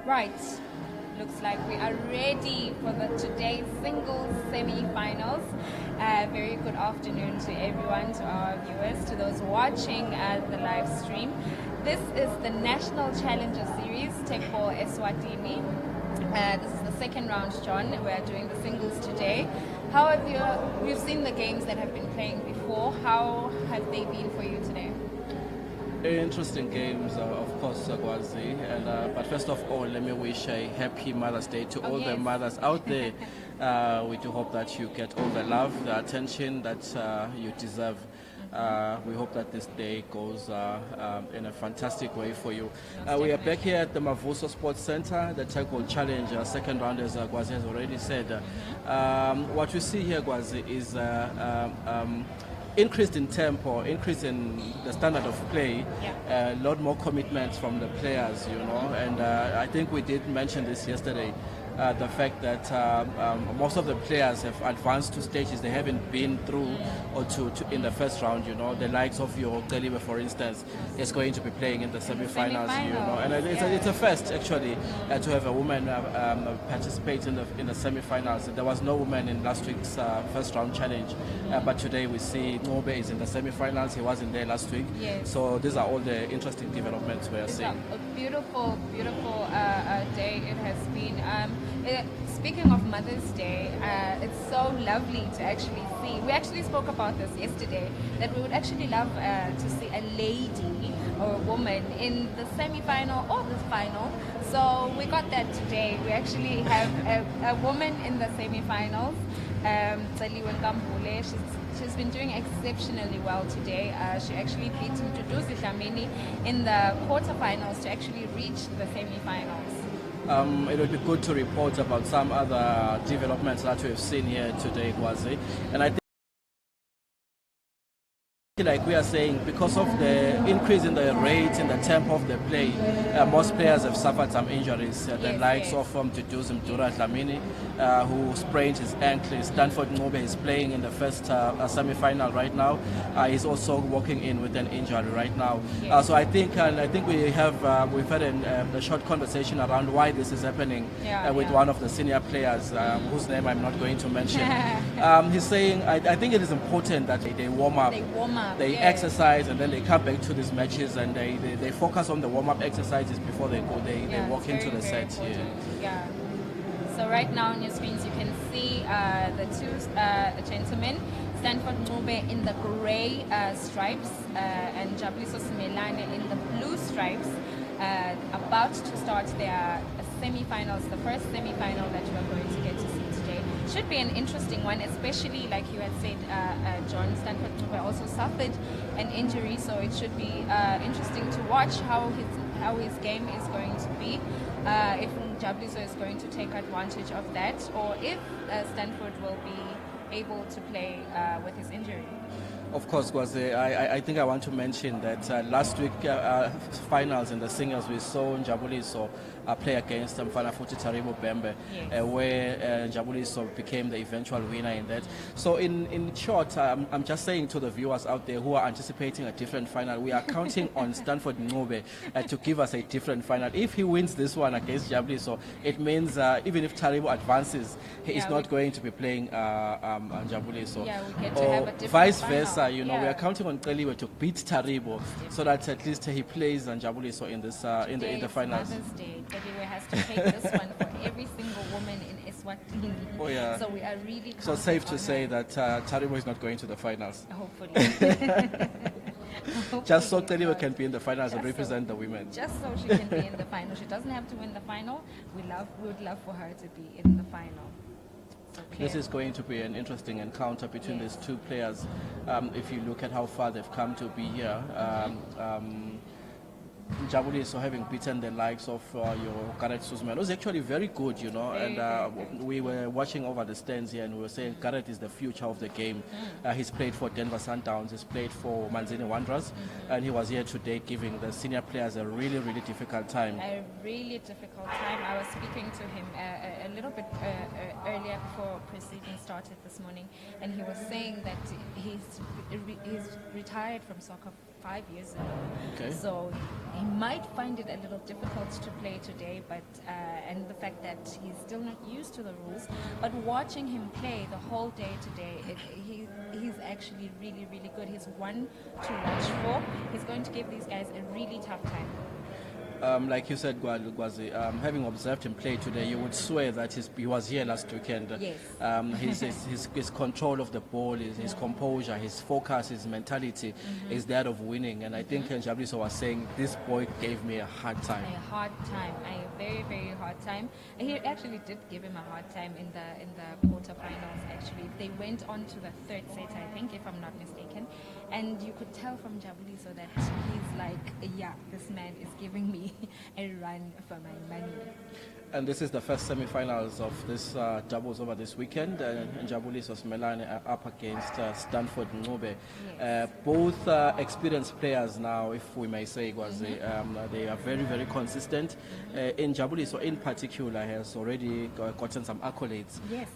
Right. Looks like we are ready for today's singles semi-finals. Very good afternoon to everyone, to our viewers, to those watching the live stream. This is the National Challenger Series, Teqball Eswatini. This is the second round, John. We're doing the singles today. How have you've seen the games that have been playing before. How have they been for you today? Interesting games, of course, Gwazi. But first of all, let me wish a happy Mother's Day to all the mothers out there. We do hope that you get all the love, the attention that you deserve. We hope that this day goes in a fantastic way for you. We are back here at the Mavuso Sports Center, the Teqball Challenge, second round, as Gwazi has already said. What we see here, Gwazi, is increased in tempo, increase in the standard of play, a lot more commitments from the players, and I think we did mention this yesterday, the fact that most of the players have advanced to stages they haven't been through or to in the first round, the likes of your Teliwe, for instance, is going to be playing in the semi-finals, and it's a first actually to have a woman participate in the semi-finals. There was no woman in last week's first round challenge, but today we see Ngobe is in the semi-finals. He wasn't there last week, so these are all the interesting developments we are seeing. A beautiful, beautiful day it has been. Speaking of Mother's Day, it's so lovely to actually see. We actually spoke about this yesterday, that we would actually love to see a lady or a woman in the semi-final or the final. So we got that today. We actually have a woman in the semi-finals. She's been doing exceptionally well today. She actually beat Mduduzi Dlamini in the quarterfinals to actually reach the semi-finals. It would be good to report about some other developments that we've seen here today, Gwazi. And I think, like we are saying, because of the increase in the rate and the tempo of the play, most players have suffered some injuries. The likes of Mduduzi Dlamini, who sprained his ankle. Stanford Ngobe is playing in the first semi-final right now. He's also walking in with an injury right now. So I think we've had a short conversation around why this is happening with one of the senior players, whose name I'm not going to mention. He's saying, I think it is important that they warm up. They exercise and then they come back to these matches and they focus on the warm-up exercises before they go. They walk into the set. So right now on your screens you can see the two gentlemen, Stanford Ngobe in the grey stripes and Jabuliso Simelane in the blue stripes, about to start their semi-finals, the first semi-final that you are going to get to see today. Should be an interesting one, especially like you had said, John, Stanford Ngobe also suffered an injury, so it should be interesting to watch how his game is going to be, if Jabuliso is going to take advantage of that, or if Stanford will be able to play with his injury. Of course, Gwazi, I think I want to mention that last week finals in the singles we saw Jabuliso play against Mfana Futhi Taribo Bembe, where Jabuliso became the eventual winner in that. So in short, I'm just saying to the viewers out there who are anticipating a different final, we are counting on Stanford Ngobe to give us a different final. If he wins this one against Jabuliso, it means even if Taribo advances, he is not going to be playing Jabuliso. We get to have a different vice final. versa, we are counting on Teliwe to beat Taribo so that at least he plays Jabuliso in this in the finals. Mother's Day. Teliwe has to take this one for every single woman in Eswatini. Oh yeah. So we are really so safe to say that Taribo is not going to the finals. Hopefully. Just so Teliwe can be in the finals and represent the women. Just so she can be in the final. She doesn't have to win the final. We would love for her to be in the final. This is going to be an interesting encounter between these two players. If you look at how far they've come to be here, Jabuliso having beaten the likes of your Gareth Suzman. It was actually very good, and we were watching over the stands here and we were saying Gareth is the future of the game. He's played for Denver Sundowns, he's played for Manzini Wanderers, and he was here today giving the senior players a really, really difficult time. A really difficult time. I was speaking to him a little bit earlier before proceedings started this morning, and he was saying that he's retired from soccer 5 years ago. Okay. So he might find it a little difficult to play today, but and the fact that he's still not used to the rules. But watching him play the whole day today, he's actually really, really good. He's one to watch for. He's going to give these guys a really tough time. Like you said, Gwazi, having observed him play today, you would swear that he was here last weekend. Yes. His control of the ball, his composure, his focus, his mentality is that of winning. And I think Jabuliso was saying, this boy gave me a hard time. A very, very hard time. He actually did give him a hard time in the quarterfinals. Actually, they went on to the third set, I think, if I'm not mistaken. And you could tell from Jabuliso that he's like, yeah, this man is giving me a run for my money. And this is the first semi-finals of this doubles over this weekend. And Jabuliso Smelane are up against Stanford Ngube. Yes. Both experienced players now, if we may say, they are very, very consistent. In Jabuliso in particular has already gotten some accolades. Yes.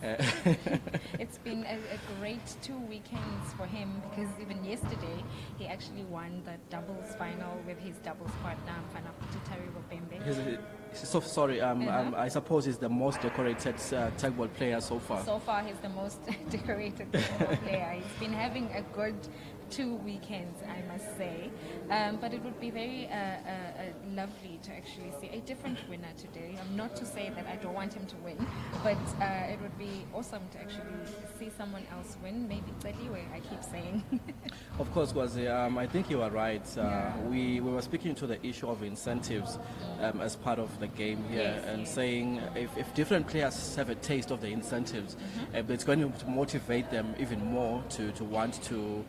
It's been a great 2 weekends for him, because even yesterday he actually won the doubles final with his doubles partner, Mfana Taribo Bembe. So sorry, I suppose he's the most decorated Teqball player so far. So far, he's the most decorated Teqball player. He's been having a good 2 weekends, I must say. But it would be very lovely to actually see a different winner today. Not to say that I don't want him to win, but it would be awesome to actually see someone else win. Maybe Tseliwe, I keep saying. Of course, Gwazi, I think you are right. We were speaking to the issue of incentives as part of the game here, and saying if different players have a taste of the incentives, it's going to motivate them even more to want to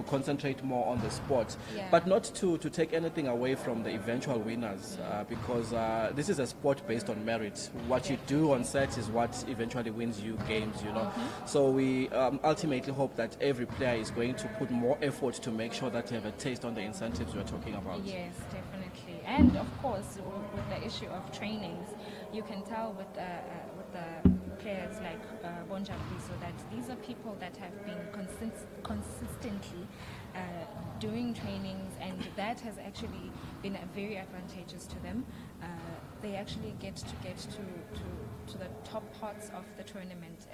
concentrate more on the sport, but not to take anything away from the eventual winners, because this is a sport based on merit. What you do on set is what eventually wins you games, you know. So we ultimately hope that every player is going to put more effort to make sure that they have a taste on the incentives we're talking about. Yes, definitely. And of course, with the issue of trainings, you can tell with the players like Bonjabuliso that these are people that have been consistently doing trainings, and that has actually been very advantageous to them. They actually get to the top parts of the tournament,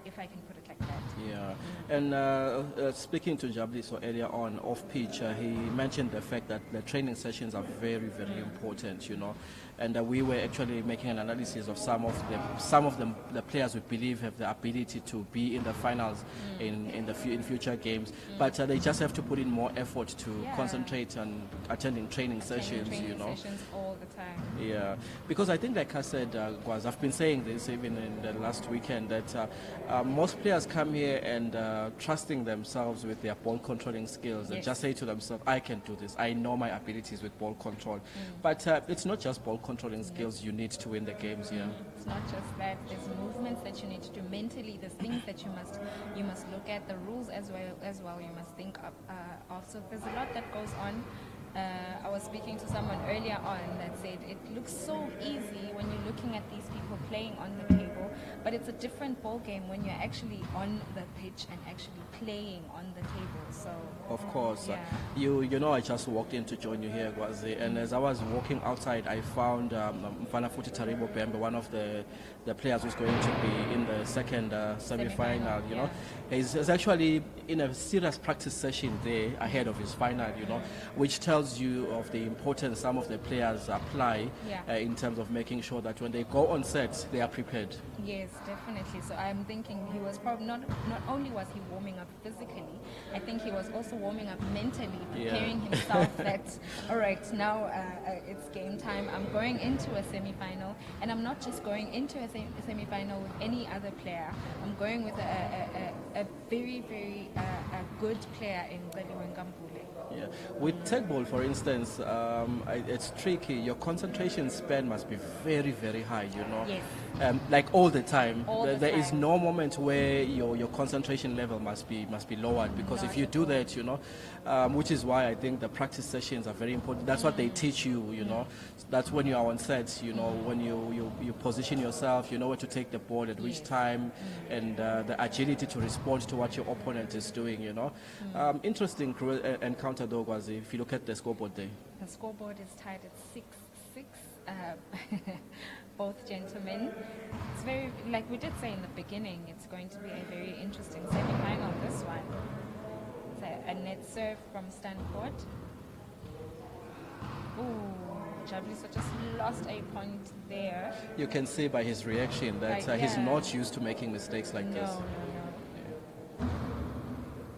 if I can put it like that. Yeah, and speaking to Jabuliso earlier on off pitch, he mentioned the fact that the training sessions are very, very important, you know. And we were actually making an analysis of some of them, the players we believe have the ability to be in the finals in future games, but they just have to put in more effort to concentrate on attending training sessions, you know. Sessions all the time. Yeah, because I think, like I said, Gwaz, I've been saying this even in the last weekend, that most players come here and trusting themselves with their ball controlling skills, and just say to themselves, I can do this, I know my abilities with ball control. But it's not just ball controlling skills you need to win the games here. It's not just that. There's movements that you need to do mentally. There's things that you must look at. The rules as well. You must think of. So there's a lot that goes on. I was speaking to someone earlier on that said it looks so easy when you're looking at these people playing on the table, but it's a different ball game when you're actually on the pitch and actually playing on the table. So of course, you know, I just walked in to join you here, Gwazi, and as I was walking outside, I found Mfana Taribo Bembe, one of the players who's going to be in the second semi-final. You know, he's actually in a serious practice session there ahead of his final. You know, which tells you of the importance some of the players apply in terms of making sure that when they go on set, they are prepared. Yes, definitely. So I'm thinking he was probably not only was he warming up physically, I think he was also warming up mentally, preparing himself that, all right, now it's game time. I'm going into a semi-final, and I'm not just going into a semi-final with any other player. I'm going with a very, very good player in Tseliwe Ngambule. Yeah. With Teqball, for instance, it's tricky. Your concentration span must be very, very high, you know. Yes. like all the time. All the There is time. no moment where your concentration level must be lowered, because if you do that, which is why I think the practice sessions are very important. That's what they teach you, That's when you are on set, when you position yourself, you know where to take the ball at which Yes. time, and the agility to respond to what your opponent is doing, Interesting encounter though was if you look at the scoreboard there. The scoreboard is tied at 6-6. Both gentlemen. It's very, like we did say in the beginning, it's going to be a very interesting semi-final, this one. It's a net serve from Stanford. Ooh, Jabuliso just lost a point there. You can see by his reaction that he's not used to making mistakes like this. No.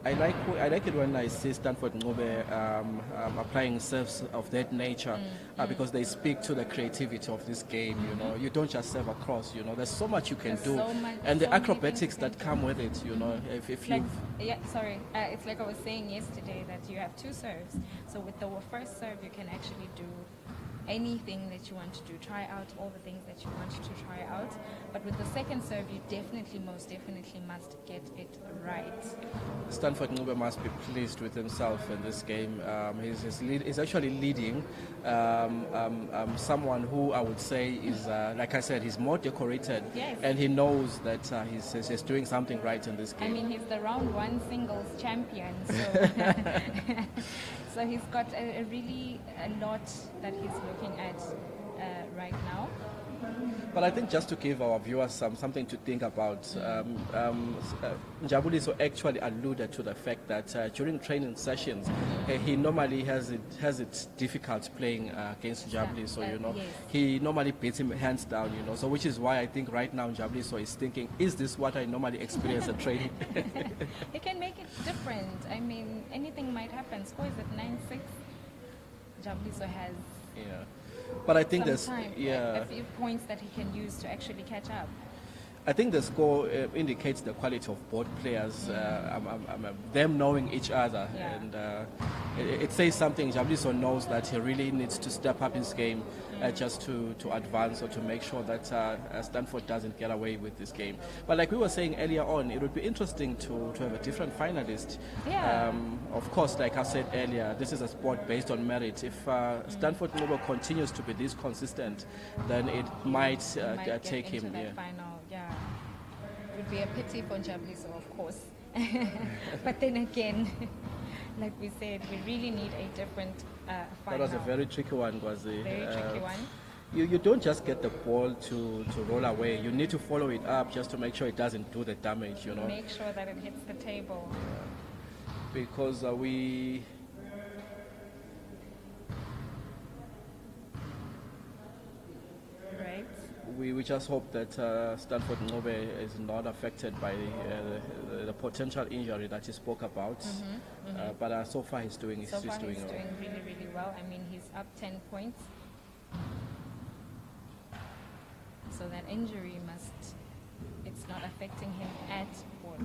I like it when I see Stanford Ngobe applying serves of that nature, because they speak to the creativity of this game. You don't just serve across. There's so much you can do, and the acrobatics that come with it. If you it's like I was saying yesterday that you have two serves. So with the first serve, you can actually do anything that you want to do, try out all the things that you want to try out. But with the second serve, you most definitely must get it right. Stanford Ngube must be pleased with himself in this game. He's actually leading someone who I would say is, like I said, he's more decorated, Yes. and he knows that he's doing something right in this game. I mean, he's the round one singles champion, so so he's got a lot that he's looking at right now. But I think just to give our viewers something to think about, Jabuliso actually alluded to the fact that during training sessions, he normally has it difficult playing against Jabuliso. Yes. He normally beats him hands down. So which is why I think right now Jabuliso is thinking, is this what I normally experience at training? He can make it different. I mean, anything might happen. Score is at 9-6. Jabuliso has But I think a few points that he can use to actually catch up. I think the score indicates the quality of both players, them knowing each other, and it says something. Jabuliso knows that he really needs to step up his game just to advance, or to make sure that Stanford doesn't get away with this game. But like we were saying earlier on, it would be interesting to have a different finalist. Of course, like I said earlier, this is a sport based on merit. If Stanford Ngube continues to be this consistent, then it might take him. Final. It would be a pity for Jabuliso, of course. But then again, like we said, we really need a different final. That was a very tricky one, Gwazi. Very tricky one. You don't just get the ball to roll away. You need to follow it up just to make sure it doesn't do the damage, Make sure that it hits the table. Because we just hope that Stanford Ngube is not affected by the potential injury that he spoke about. But so far he's doing So far doing he's doing really, really well. I mean, he's up 10 points. So that injury it's not affecting him at all.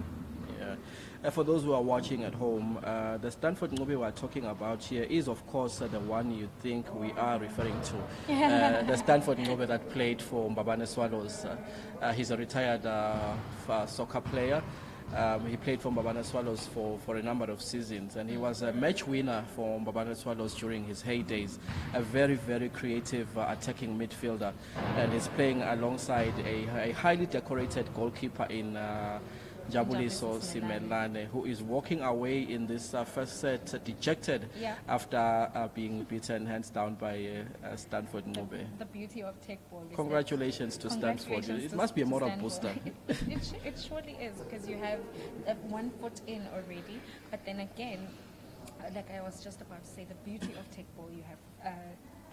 For those who are watching at home, the Stanford Ngube we are talking about here is, of course, the one you think we are referring to. The Stanford Ngube that played for Mbabane Swallows. He's a retired soccer player. He played for Mbabane Swallows for a number of seasons, and he was a match winner for Mbabane Swallows during his heydays. A very, very creative attacking midfielder, and he's playing alongside a highly decorated goalkeeper in Jabuliso Simelane, who is walking away in this first set dejected after being beaten hands down by Stanford Ngube. The beauty of Teqball. Congratulations to Stanford. It must be a moral booster. It surely is, because you have 1 foot in already. But then again, like I was just about to say, the beauty of Teqball, you have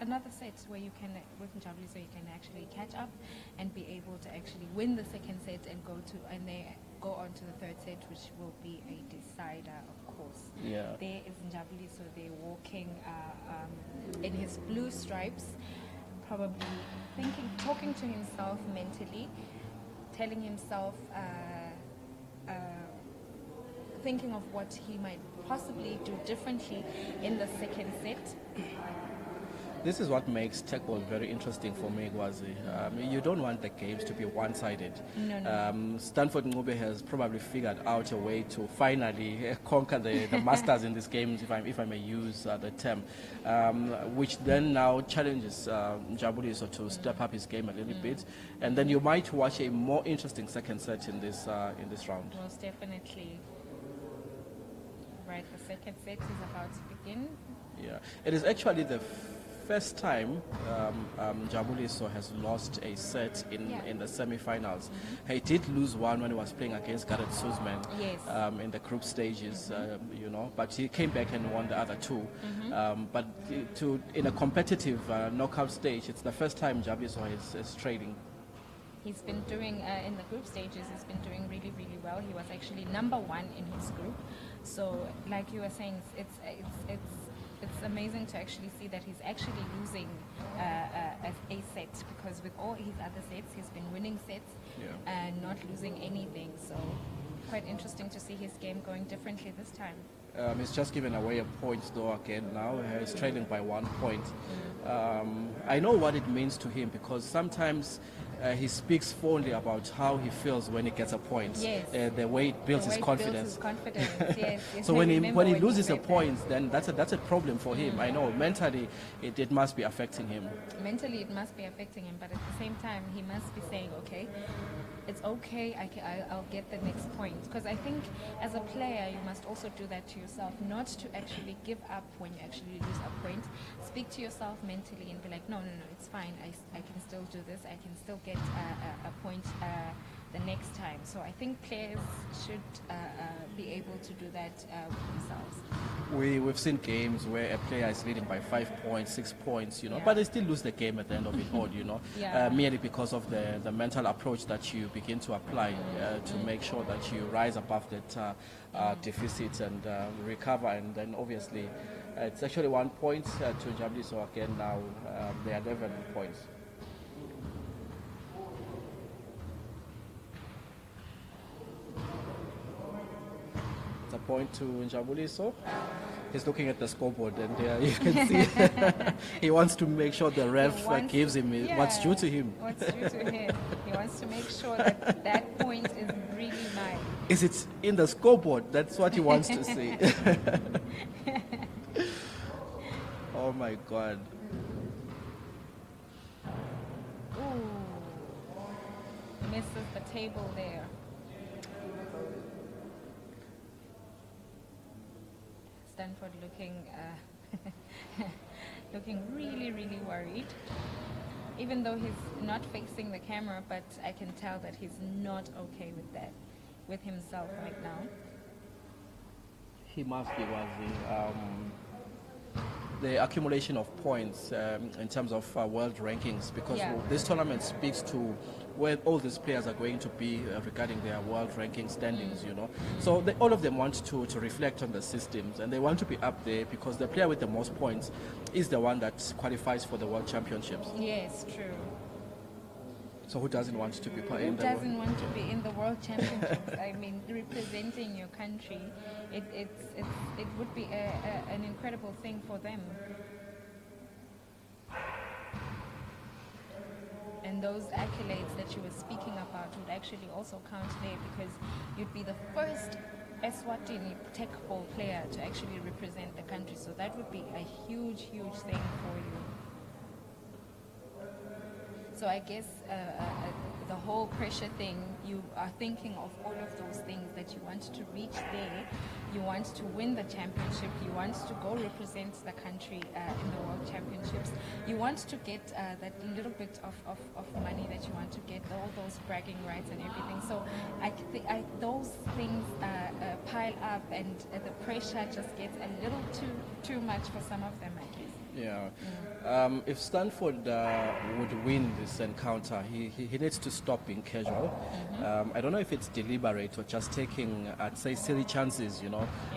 another set where you can, with Jabuliso, you can actually catch up and be able to actually win the second set and go on to the third set, which will be a decider, of course. There is Jabuliso, they're walking in his blue stripes, probably talking to himself mentally, telling himself, thinking of what he might possibly do differently in the second set. This is what makes Teqball very interesting for me, Gwazi. You don't want the games to be one-sided. No. Stanford Ngube has probably figured out a way to finally conquer the masters in these games, if I may use the term, which then now challenges Jabuliso to step up his game a little bit, and then you might watch a more interesting second set in this round. Most definitely. Right, the second set is about to begin. Yeah, it is actually the first time Jabuliso has lost a set in the semi-finals. He did lose one when he was playing against Gareth Suzman in the group stages, but he came back and won the other two. But in a competitive knockout stage, it's the first time Jabuliso is trading. He's been doing, in the group stages, he's been doing really, really well. He was actually number one in his group. So, like you were saying, it's amazing to actually see that he's actually losing a set, because with all his other sets, he's been winning sets and not losing anything. So, quite interesting to see his game going differently this time. He's just given away a point though again now. He's trailing by 1 point. I know what it means to him, because sometimes he speaks fondly about how he feels when he gets a point. Yes. The way it builds his confidence. Yes. So when he loses a point, then that's a problem for him. I know mentally it must be affecting him. Mentally it must be affecting him, but at the same time he must be saying, okay, it's okay, I'll get the next point. Because I think as a player you must also do that to yourself, not to actually give up when you actually lose a point. Speak to yourself mentally and be like, no, it's fine, I can still do this, I can still get a point the next time. So I think players should be able to do that with themselves. We've seen games where a player is leading by 5 points, 6 points, but they still lose the game at the end of it all, merely because of the mental approach that you begin to apply to make sure that you rise above that deficit and recover. And then obviously it's actually 1 point to Jabuliso again now. They are 11 points. A point to Jabuliso. He's looking at the scoreboard, and you can see he wants to make sure the ref gives him what's due to him. What's due to him. He wants to make sure that point is really mine. Is it in the scoreboard? That's what he wants to see. Oh my God. Ooh. Misses the table there. Stanford looking really, really worried. Even though he's not facing the camera, but I can tell that he's not okay with that, with himself right now. He must be, the accumulation of points in terms of world rankings, because this tournament speaks to where all these players are going to be regarding their world ranking standings, So all of them want to reflect on the systems, and they want to be up there, because the player with the most points is the one that qualifies for the World Championships. Yes, true. So who doesn't want to be in the World Championships? I mean, representing your country, it would be an incredible thing for them. And those accolades that you were speaking about would actually also count there, because you'd be the first Eswatini Teqball player to actually represent the country. So that would be a huge, huge thing for you. So I guess the whole pressure thing, you are thinking of all of those things that you want to reach there. You want to win the championship. You want to go represent the country in the World Championships. You want to get that little bit of money that you want to get, all those bragging rights and everything. So those things pile up, and the pressure just gets a little too much for some of them, I guess. Yeah. If Stanford would win this encounter, he needs to stop being casual. I don't know if it's deliberate or just taking, I'd say, silly chances,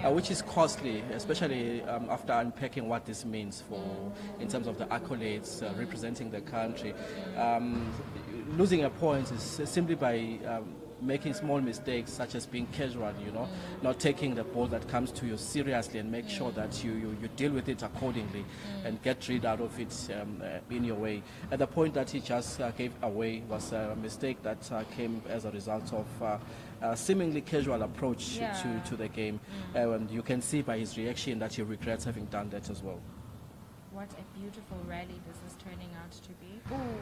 which is costly, especially after unpacking what this means in terms of the accolades, representing the country. Losing a point is simply by making small mistakes such as being casual, not taking the ball that comes to you seriously, and make sure that you deal with it accordingly and get rid out of it in your way. At the point that he just gave away was a mistake that came as a result of a seemingly casual approach to the game. And you can see by his reaction that he regrets having done that as well. What a beautiful rally this is turning out to be. Ooh.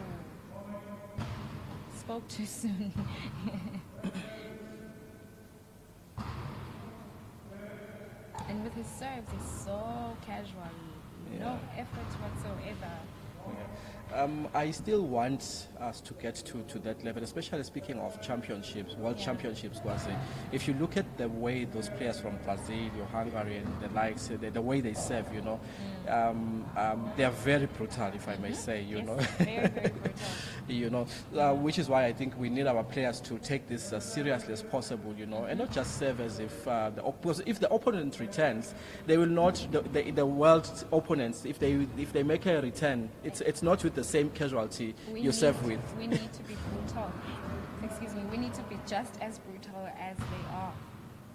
Spoke too soon. And with his serves, he's so casual. No effort whatsoever. I still want us to get to that level, especially speaking of championships, world championships. If you look at the way those players from Brazil, or Hungary, and the likes, the way they serve, they are very brutal, if I may say, Very, very brutal. Which is why I think we need our players to take this as seriously as possible, and not just serve as if because if the opponent returns, they will not. The world opponents, if they make a return, it's not with the same casualty you serve with. We need to be brutal. Excuse me. We need to be just as brutal as they are.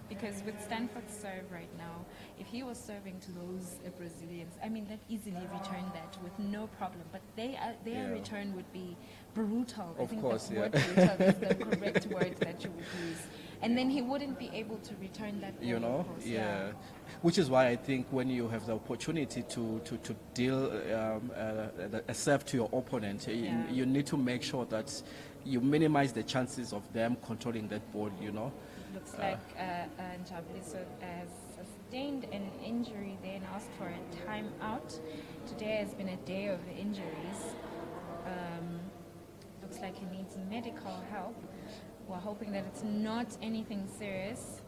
Because with Stanford's serve right now, if he was serving to those Brazilians, they'd easily return that with no problem. But their return would be brutal. I think the word brutal is the correct word that you would use. And then he wouldn't be able to return that ball, Which is why I think when you have the opportunity to deal a serve to your opponent, you need to make sure that you minimize the chances of them controlling that ball, Looks like Njabuliso has sustained an injury there and asked for a timeout. Today has been a day of injuries. Looks like he needs medical help. We're hoping that it's not anything serious.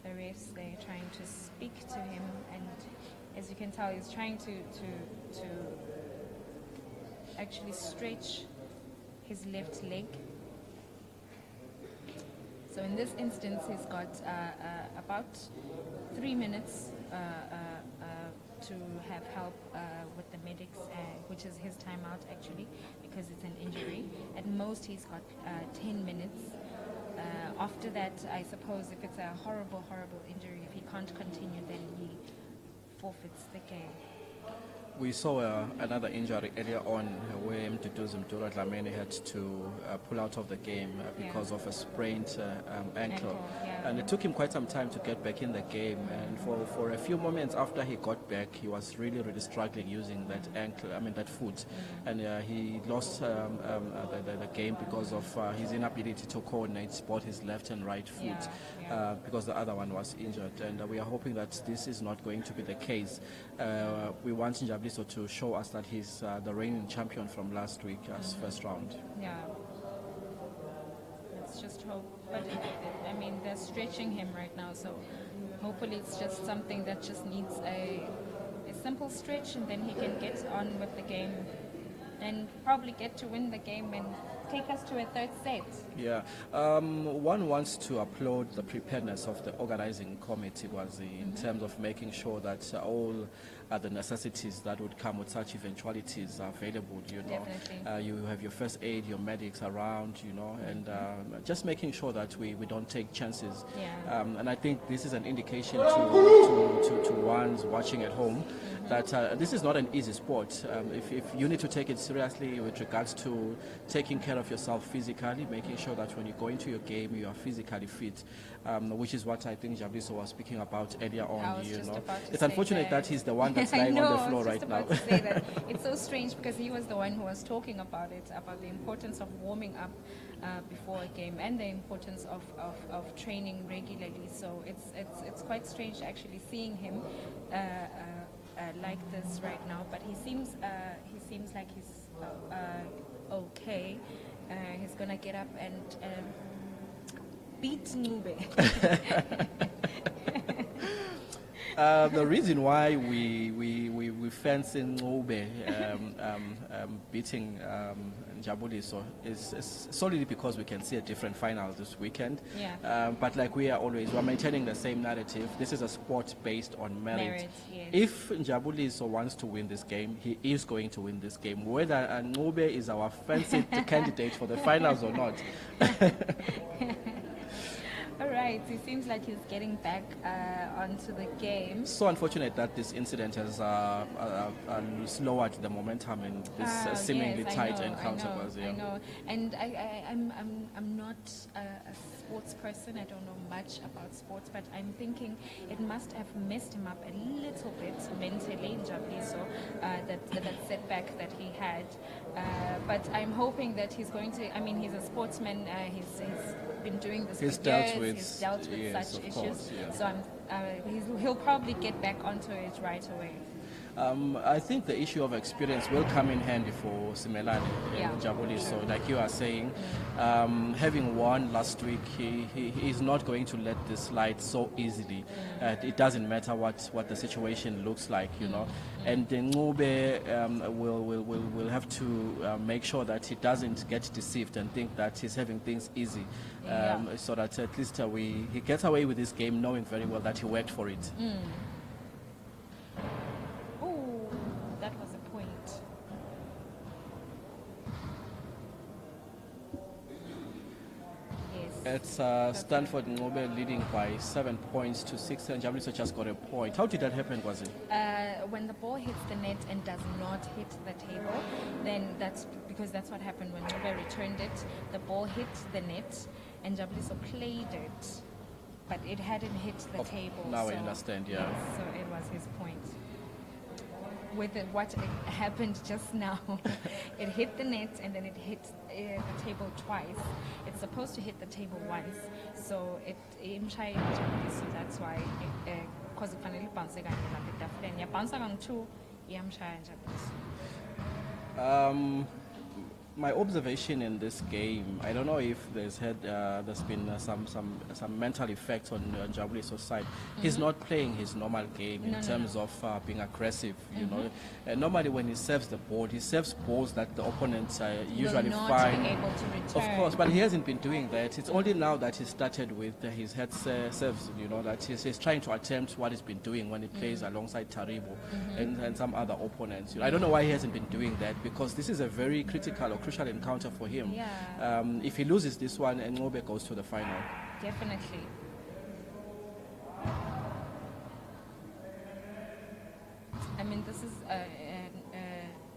The refs, they're trying to speak to him, and as you can tell, he's trying to actually stretch his left leg. So in this instance, he's got about 3 minutes to have help with the medics, which is his timeout actually, because it's an injury. At most, he's got 10 minutes. After that, I suppose if it's a horrible, horrible injury, if he can't continue, then he forfeits the game. We saw another injury earlier on where Mduduzi Mdura Dlamini had to pull out of the game because of a sprained ankle. And it took him quite some time to get back in the game. And for a few moments after he got back, he was really struggling using that ankle, that foot. And he lost the game because of his inability to coordinate both his left and right foot because the other one was injured. And we are hoping that this is not going to be the case. We want Njabuliso to show us that he's the reigning champion from last week as first round. Yeah. Let's just hope. But, they're stretching him right now, so hopefully it's just something that just needs a simple stretch, and then he can get on with the game and probably get to win the game and take us to a third set. Yeah. One wants to applaud the preparedness of the organizing committee in terms of making sure that all the necessities that would come with such eventualities are available. Definitely. You have your first aid, your medics around, and just making sure that we don't take chances. Yeah. And I think this is an indication to ones watching at home that this is not an easy sport. If you need to take it seriously with regards to taking care of yourself physically, making sure that when you go into your game you are physically fit, which is what I think Njabuliso was speaking about earlier on. It's unfortunate that he's the one that's lying on the floor right now. To say that. It's so strange because he was the one who was talking about it, about the importance of warming up before a game and the importance of training regularly. So it's quite strange actually seeing him like this right now. But he seems like he's okay. He's gonna get up and beat Ncube. The reason why we fancy Ncube beating Njabuliso is solely because we can see a different final this weekend. Yeah. But like we're maintaining the same narrative. This is a sport based on merit. Merit, yes. If Njabuliso wants to win this game, he is going to win this game, whether Ncube is our fancied candidate for the finals or not. All right, it seems like he's getting back onto the game. So unfortunate that this incident has lowered the momentum in this seemingly tight encounter. I know, and I'm not a sports person. I don't know much about sports, but I'm thinking it must have messed him up a little bit mentally in Jabliso, that setback that he had. But I'm hoping that he's going to. I mean, he's a sportsman. He's been doing this for years. He's dealt with yes, such issues. Course, yeah. So he'll probably get back onto it right away. I think the issue of experience will come in handy for Simelane and Jabuli. So, like you are saying, having won last week, he is not going to let this slide so easily. It doesn't matter what the situation looks like, you know. And Ncube will have to make sure that he doesn't get deceived and think that he's having things easy, so that at least he gets away with this game knowing very well that he worked for it. That was a point. Yes. It's Stanford Ncube leading by 7 points to 6, and Jabliso just got a point. How did that happen, was it? When the ball hits the net and does not hit the table, then that's because that's what happened when Ncube returned it. The ball hit the net, and Jabliso played it, but it hadn't hit the table. Now I understand, yeah. Yes, so it was his point. With what happened just now, it hit the net and then it hit the table twice. It's supposed to hit the table once, so so that's why because it finally bounced again like it bounce on two. My observation in this game, I don't know if there's been some mental effects on Jabuliso's side. He's not playing his normal game in terms of being aggressive. You know, normally when he serves the ball, he serves balls that the opponents usually find. Able to return. Of course, but he hasn't been doing that. It's only now that he started with his head serves. You know, that he's trying to attempt what he's been doing when he plays alongside Taribo and some other opponents. You know, I don't know why he hasn't been doing that, because this is a very critical or crucial encounter for him. Yeah. If he loses this one, Ncube goes to the final. Definitely. I mean, this is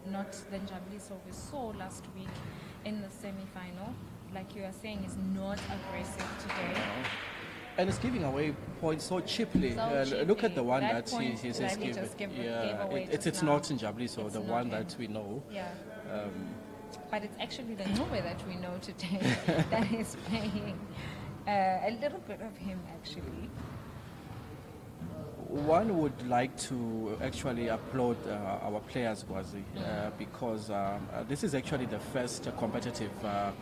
not the Jabuliso we saw last week in the semi-final. Like you are saying, is not aggressive today. And it's giving away points so cheaply. Look at the one that he's given. It's not in Jabuliso, the one that we know. Yeah. But it's actually the Ncube that we know today that is playing a little bit of him, actually. One would like to actually applaud our players, Gwazi, because this is actually the first competitive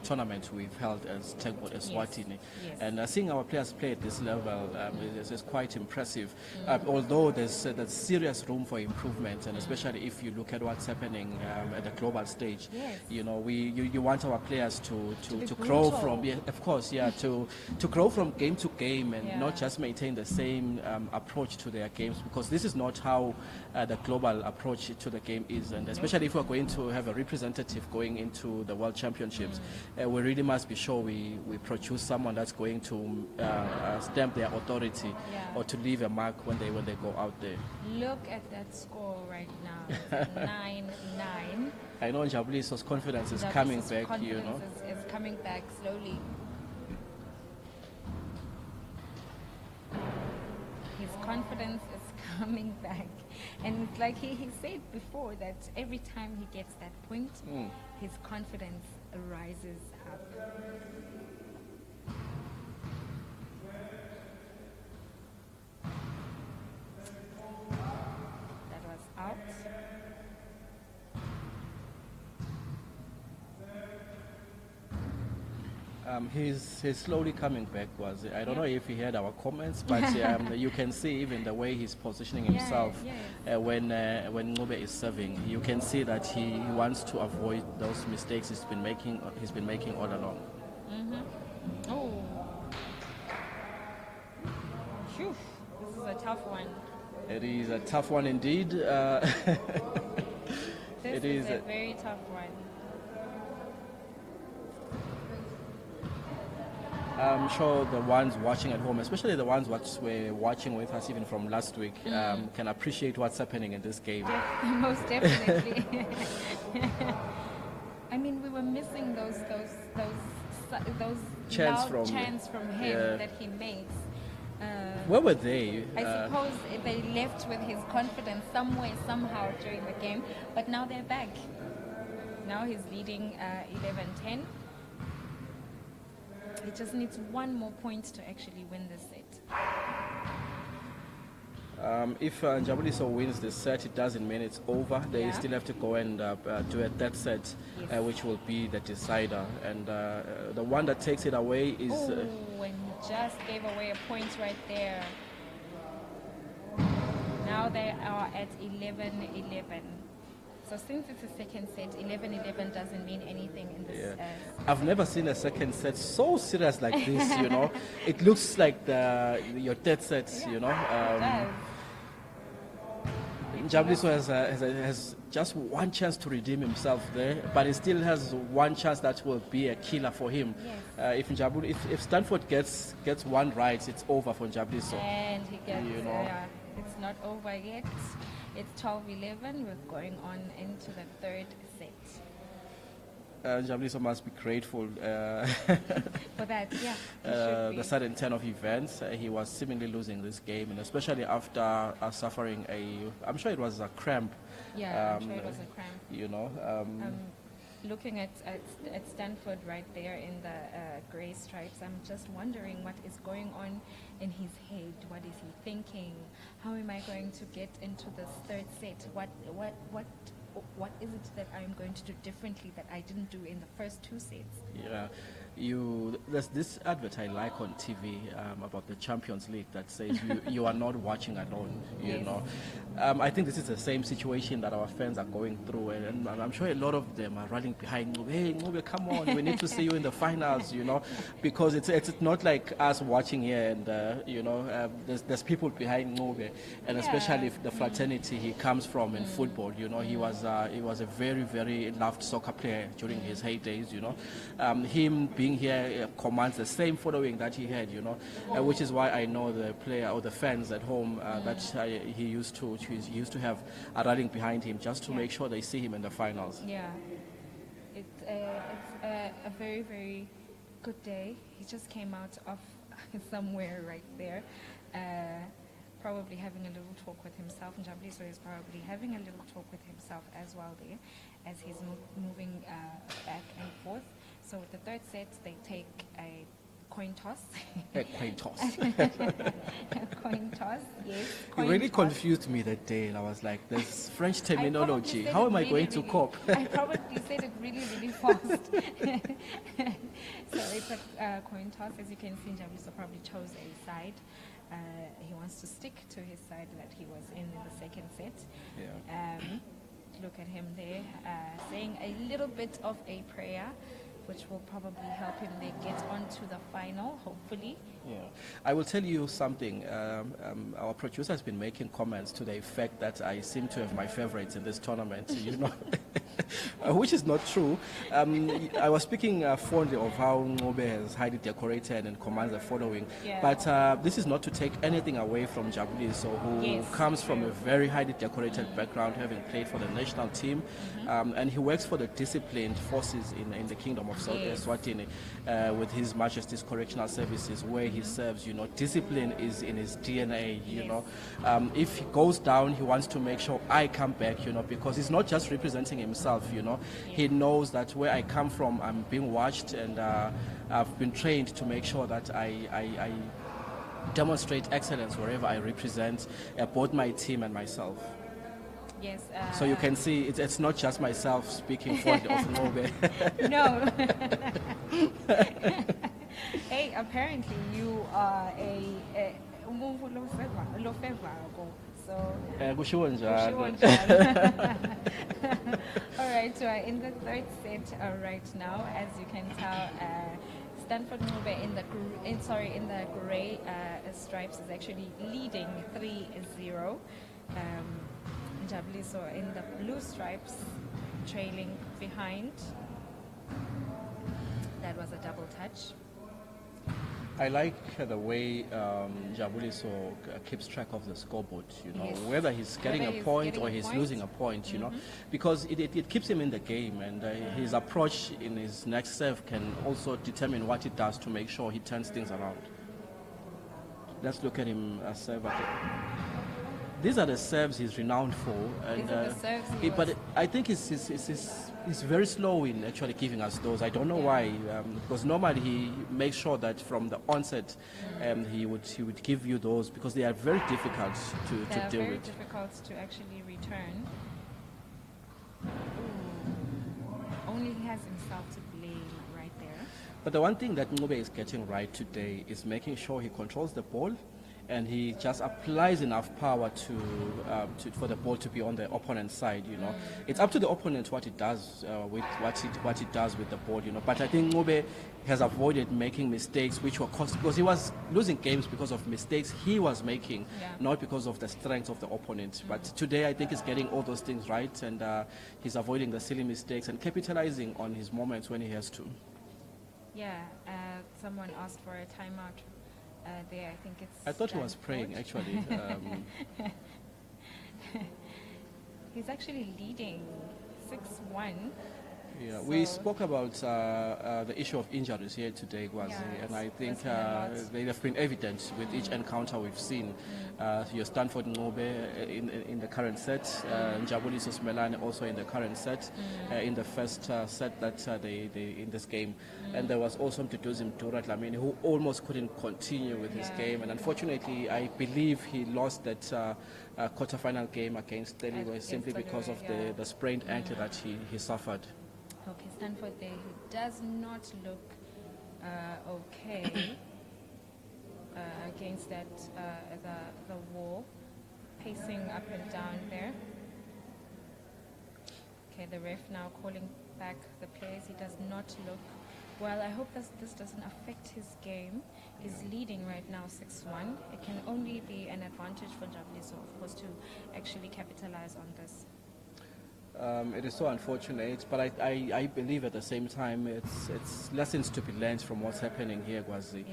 tournament we've held as Teqball Eswatini. Yes. And seeing our players play at this level is quite impressive, although there's serious room for improvement, and especially if you look at what's happening at the global stage. Yes. You know, you want our players to grow brutal. from, of course, to grow from game to game and not just maintain the same approach to their games, because this is not how the global approach to the game is, and especially if we're going to have a representative going into the World Championships, we really must be sure we produce someone that's going to stamp their authority or to leave a mark when they go out there. Look at that score right now. It's 9-9. I know Jabuliso's confidence is coming back, you know. Is coming back slowly. His confidence is coming back, and it's like he said before that every time he gets that point, his confidence rises up. That was out. He's slowly coming back. I don't know if he heard our comments, but you can see even the way he's positioning himself when Ncube is serving. You can see that he wants to avoid those mistakes he's been making all along. Oh, phew, this is a tough one. It is a tough one indeed. This is a very tough one. I'm sure the ones watching at home, especially the ones what were watching with us even from last week, can appreciate what's happening in this game. Most definitely. I mean, we were missing those Chants loud from- chants from him that he makes. Where were they? I suppose they left with his confidence somewhere, somehow during the game, but now they're back. Now he's leading 11-10. He just needs one more point to actually win this set. If Jabuliso wins this set, it doesn't mean it's over. They still have to go and do a third set, which will be the decider. And the one that takes it away is... and he just gave away a point right there. Now they are at 11-11. So since it's a second set, 11-11 doesn't mean anything in this. I've never seen a second set so serious like this, you know. It looks like your third set, you know. It does. Jabuliso has just one chance to redeem himself there, but he still has one chance that will be a killer for him. Yes. If Stanford gets one right, it's over for Jabuliso. And he gets, You know. it's not over yet. It's 12-11. We're going on into the third set. Jabuliso must be grateful For that, yeah. he should be. the sudden turn of events. He was seemingly losing this game, and especially after suffering I'm sure it was a cramp. Yeah, I'm sure it was a cramp. You know. Looking at Stanford right there in the grey stripes, I'm just wondering what is going on in his head. What is he thinking? How am I going to get into this third set? What is it that I'm going to do differently that I didn't do in the first two sets? Yeah, there's this advert I like on TV about the Champions League that says you are not watching alone. You know, I think this is the same situation that our fans are going through, and I'm sure a lot of them are rallying behind Ncube. Hey, Ncube, come on, we need to see you in the finals. You know, because it's not like us watching here, and you know, there's people behind Ncube, and especially the fraternity he comes from in football. You know, he was a very, very loved soccer player during his heydays. You know, him being here commands the same following that he had. You know, which is why I know the player or the fans at home that he used to have are rallying behind him just to make sure they see him in the finals. Yeah, it's a very, very good day. He just came out of somewhere right there. Probably having a little talk with himself, and Jabuliso is probably having a little talk with himself as well there, as he's moving back and forth. So with the third set, they take a coin toss. A coin toss. A coin toss, yes. It Coin really toss. confused me that day, and I was like, "There's French terminology. said How it am I really, going to really- cope?" I probably said it really, really fast. So it's a coin toss. As you can see, Jabuliso probably chose a side. He wants to stick to his side that he was in the second set. Yeah. Look at him there, saying a little bit of a prayer, which will probably help him there get on to the final, hopefully. Yeah, I will tell you something. Our producer has been making comments to the effect that I seem to have my favorites in this tournament, you know, which is not true. I was speaking fondly of how Ncube has highly decorated and commands a following, but this is not to take anything away from Jabuliso, who comes from a very highly decorated background, having played for the national team, and he works for the disciplined forces in the Kingdom of Eswatini with His Majesty's Correctional Services, where he serves. You know, discipline is in his DNA. You know, if he goes down, he wants to make sure I come back. You know, because he's not just representing himself. You know, he knows that where I come from, I'm being watched, and I've been trained to make sure that I demonstrate excellence wherever I represent both my team and myself. Yes. So you can see it's not just myself speaking fondly of Ngobe. No. Hey, apparently you are a umuntu lofevako. So Kushiwo kushiwo njalo. njalo. All right, so in the third set right now, as you can tell, Stanford Ngube in the grey stripes is actually leading 3-0. Jabuliso in the blue stripes trailing behind. That was a double touch. I like the way Jabuliso keeps track of the scoreboard, Yes. whether he's getting Whether a he's point getting or a he's point. losing a point, because it keeps him in the game, and his approach in his next serve can also determine what he does to make sure he turns things around. Let's look at him serve again. These are the serves he's renowned for, and These are the serves he but was- I think he's very slow in actually giving us those. I don't know why, because normally he makes sure that from the onset he would give you those, because they are very difficult They to are deal very with. difficult to actually return. Only he has himself to blame right there. But the one thing that Ngube is getting right today is making sure he controls the ball, and he just applies enough power for the ball to be on the opponent's side. It's up to the opponent what he does with what he does with the ball. But I think Ngube has avoided making mistakes which were cost, because he was losing games because of mistakes he was making, not because of the strength of the opponent. But today I think he's getting all those things right, and he's avoiding the silly mistakes and capitalizing on his moments when he has to. Yeah, someone asked for a timeout there. I think it's. I thought he was Stanford. praying actually. He's actually leading 6-1. Yeah, we So- spoke about the issue of injuries here today, Gwazi, Yeah, and I think there's been a lot. they have been evident with each encounter we've seen. Your Stanford Ngube in the current set, Jabuliso Smelane also in the current set, in the first set that they in this game, and there was also Mduduzi Mdura Dlamini, who almost couldn't continue with his game, and unfortunately I believe he lost that quarterfinal game against Teliwe Against simply because of Teliwe, yeah. the sprained ankle that he suffered. Okay, Stanford there. He does not look okay against that the wall, pacing up and down there. Okay, the ref now calling back the players. He does not look well. I hope this doesn't affect his game. He's leading right now 6-1. It can only be an advantage for Jabuliso, of course, to actually capitalize on this. It is so unfortunate, but I believe at the same time it's lessons to be learned from what's happening here, Gwazi.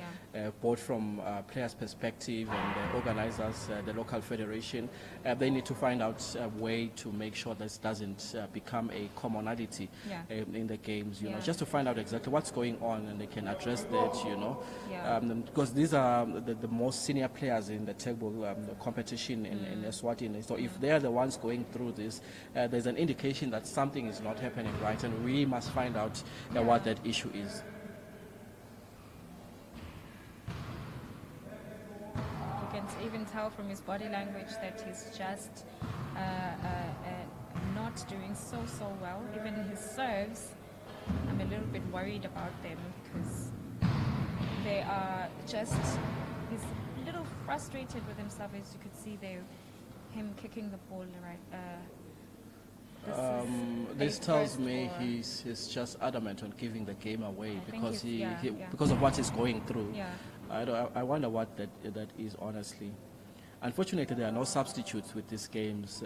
Both from players' perspective and the organizers, the local federation. They need to find out a way to make sure this doesn't become a commonality in the games, just to find out exactly what's going on, and they can address that, because these are the most senior players in the Teqball competition in Eswatini. So if they're the ones going through this, there's an indication that something is not happening right, and we must find out what that issue is. You can even tell from his body language that he's just not doing so well. Even his serves, I'm a little bit worried about them because they are just, he's a little frustrated with himself, as you could see there, him kicking the ball right. This a tells first me for- he's just adamant on giving the game away I think because he's- yeah. because of what he's going through. Yeah. I wonder what that is, honestly. Unfortunately, there are no substitutes with these games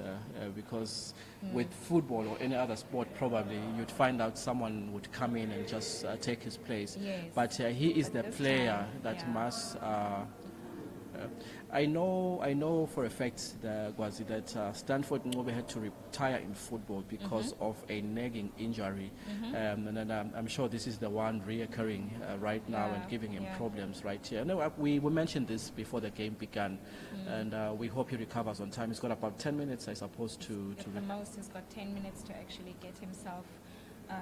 because with football or any other sport, probably you'd find out someone would come in and just take his place. Yes. But he is the But this player time, that yeah. must. I know for a fact that Stanford Ngube had to retire in football because of a nagging injury, and I'm sure this is the one reoccurring right now and giving him problems right here. No, we mentioned this before the game began, and we hope he recovers on time. He's got about 10 minutes, I suppose, to At the most, he's got 10 minutes to actually get himself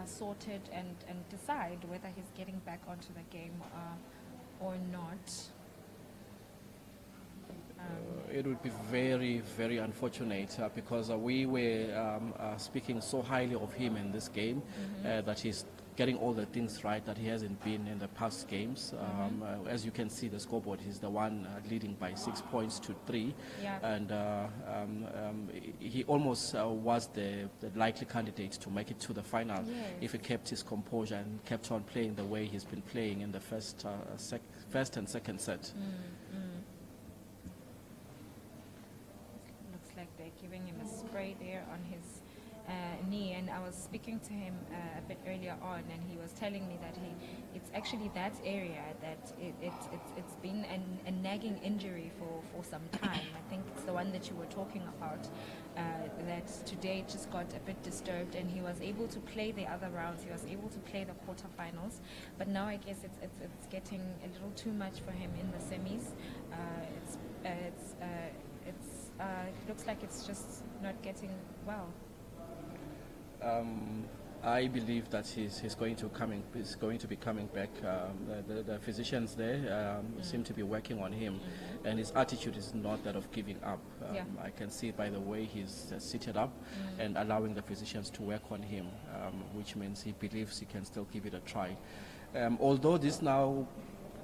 sorted and decide whether he's getting back onto the game or not. It would be very, very unfortunate because we were speaking so highly of him in this game that he's getting all the things right that he hasn't been in the past games. As you can see, the scoreboard, he's the one leading by 6 points to 3. Yeah. And he almost was the likely candidate to make it to the final if he kept his composure and kept on playing the way he's been playing in the first and second set. Looks like they're giving him a spray there on his knee, and I was speaking to him a bit earlier on, and he was telling me that it's actually that area that it's been a nagging injury for some time. I think it's the one that you were talking about, that today it just got a bit disturbed, and he was able to play the other rounds. He was able to play the quarterfinals, but now I guess it's getting a little too much for him in the semis. It looks like it's just not getting well. I believe that he's going to be coming back. The physicians there seem to be working on him, and his attitude is not that of giving up. I can see by the way he's seated up and allowing the physicians to work on him, which means he believes he can still give it a try. Although this now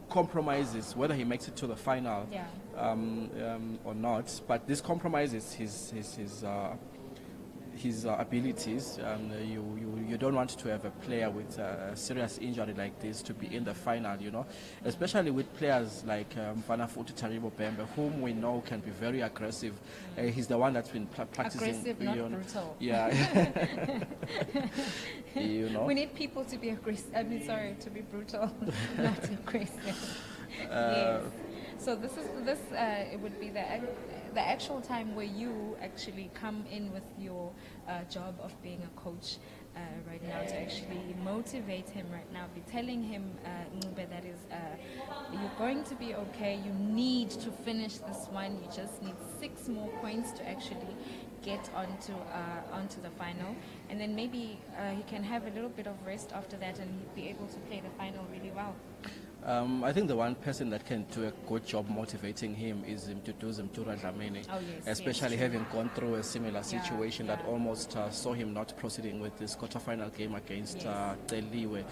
compromises whether he makes it to the final or not, but this compromises his abilities. You don't want to have a player with a serious injury like this to be in the final, especially with players like Vanafuti Taribo Bembe, whom we know can be very aggressive. He's the one that's been practicing. Aggressive, not brutal. Yeah. We need people to be aggressive. To be brutal, not aggressive. Yes. So this it would be the actual time where you actually come in with your job of being a coach right now, to actually motivate him right now, be telling him that is you're going to be okay, you need to finish this one, you just need 6 more points to actually get onto the final, and then maybe he can have a little bit of rest after that and he'd be able to play the final really well. I think the one person that can do a good job motivating him is Mduduzi Mtura Dlamini, especially having gone through a similar situation that almost saw him not proceeding with this quarterfinal game against Teliwe,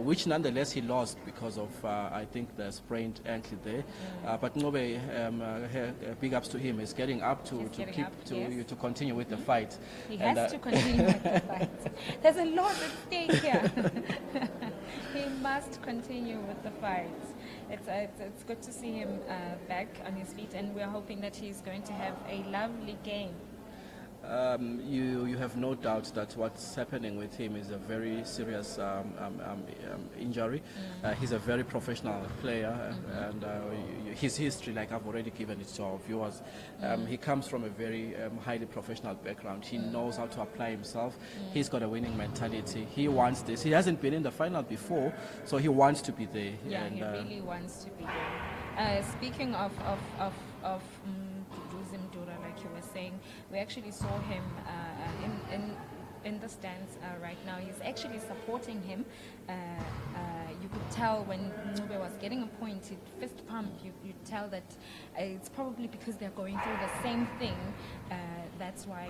which nonetheless he lost because of, I think, the sprained ankle there. But Ngobe, big ups to him. He's getting up to continue with the fight. He has to continue with the fight. There's a lot at stake here. He must continue with the fight. It's good to see him back on his feet, and we're hoping that he's going to have a lovely game. You have no doubt that what's happening with him is a very serious injury. He's a very professional player, and his history, like I've already given it to our viewers, he comes from a very highly professional background. He knows how to apply himself. He's got a winning mentality. He wants this. He hasn't been in the final before, so he wants to be there. Yeah, and, he really wants to be there. Speaking of Mdura, like you were saying, we actually saw him in the stands right now. He's actually supporting him. You could tell when Ncube was getting a point, he'd fist pump. You'd tell that it's probably because they're going through the same thing. That's why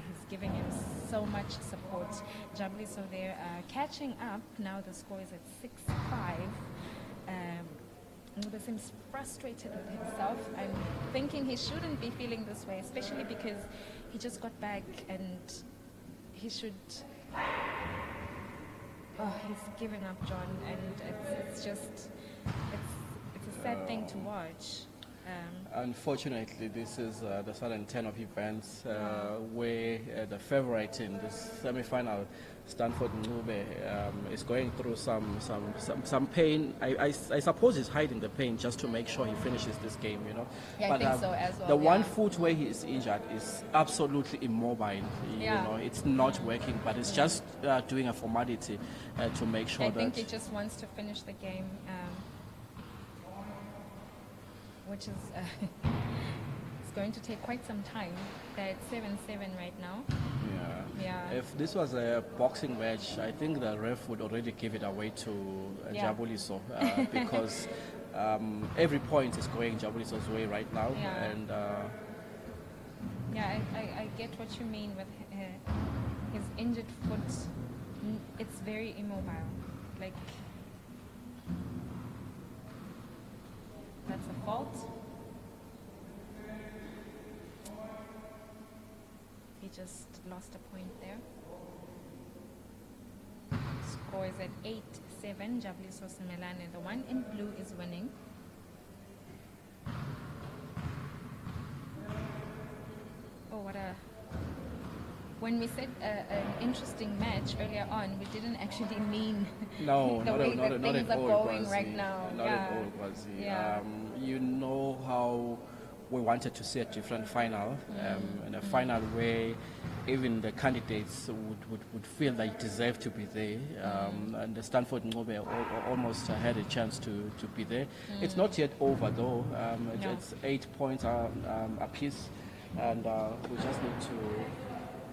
he's giving him so much support. Jabli, so they're catching up. Now the score is at 6-5. Ncube seems frustrated with himself. I'm thinking he shouldn't be feeling this way, especially because he just got back and he should... Oh, he's giving up, John, and it's a sad thing to watch. Unfortunately, this is the sudden turn of events where the favorite in this semi-final, Stanford Ncube, is going through some pain. I suppose he's hiding the pain just to make sure he finishes this game, Yeah, but, I think so as well. The one foot where he is injured is absolutely immobile. It's not working, but it's just doing a formality to make sure I think he just wants to finish the game. Which is it's going to take quite some time. They're at 7-7 right now. Yeah. If this was a boxing match, I think the ref would already give it away to Jabuliso because Every point is going Jabuliso's way right now, Yeah. and Yeah, I get what you mean with his injured foot. It's very immobile. Like, that's a fault. He just lost a point there. Score is at 8-7. Jabuliso Simelane, the one in blue, is winning. Oh, what a... When we said an interesting match earlier on, we didn't actually mean no, the way that things at are all, going right now. Not Yeah. at all, Kwazi. Yeah. You know how we wanted to see a different final, and a final where even the candidates would feel they deserve to be there. And the Stanford Ngobe almost had a chance to be there. It's not yet over though. No. It's 8 points apiece, and we just need to.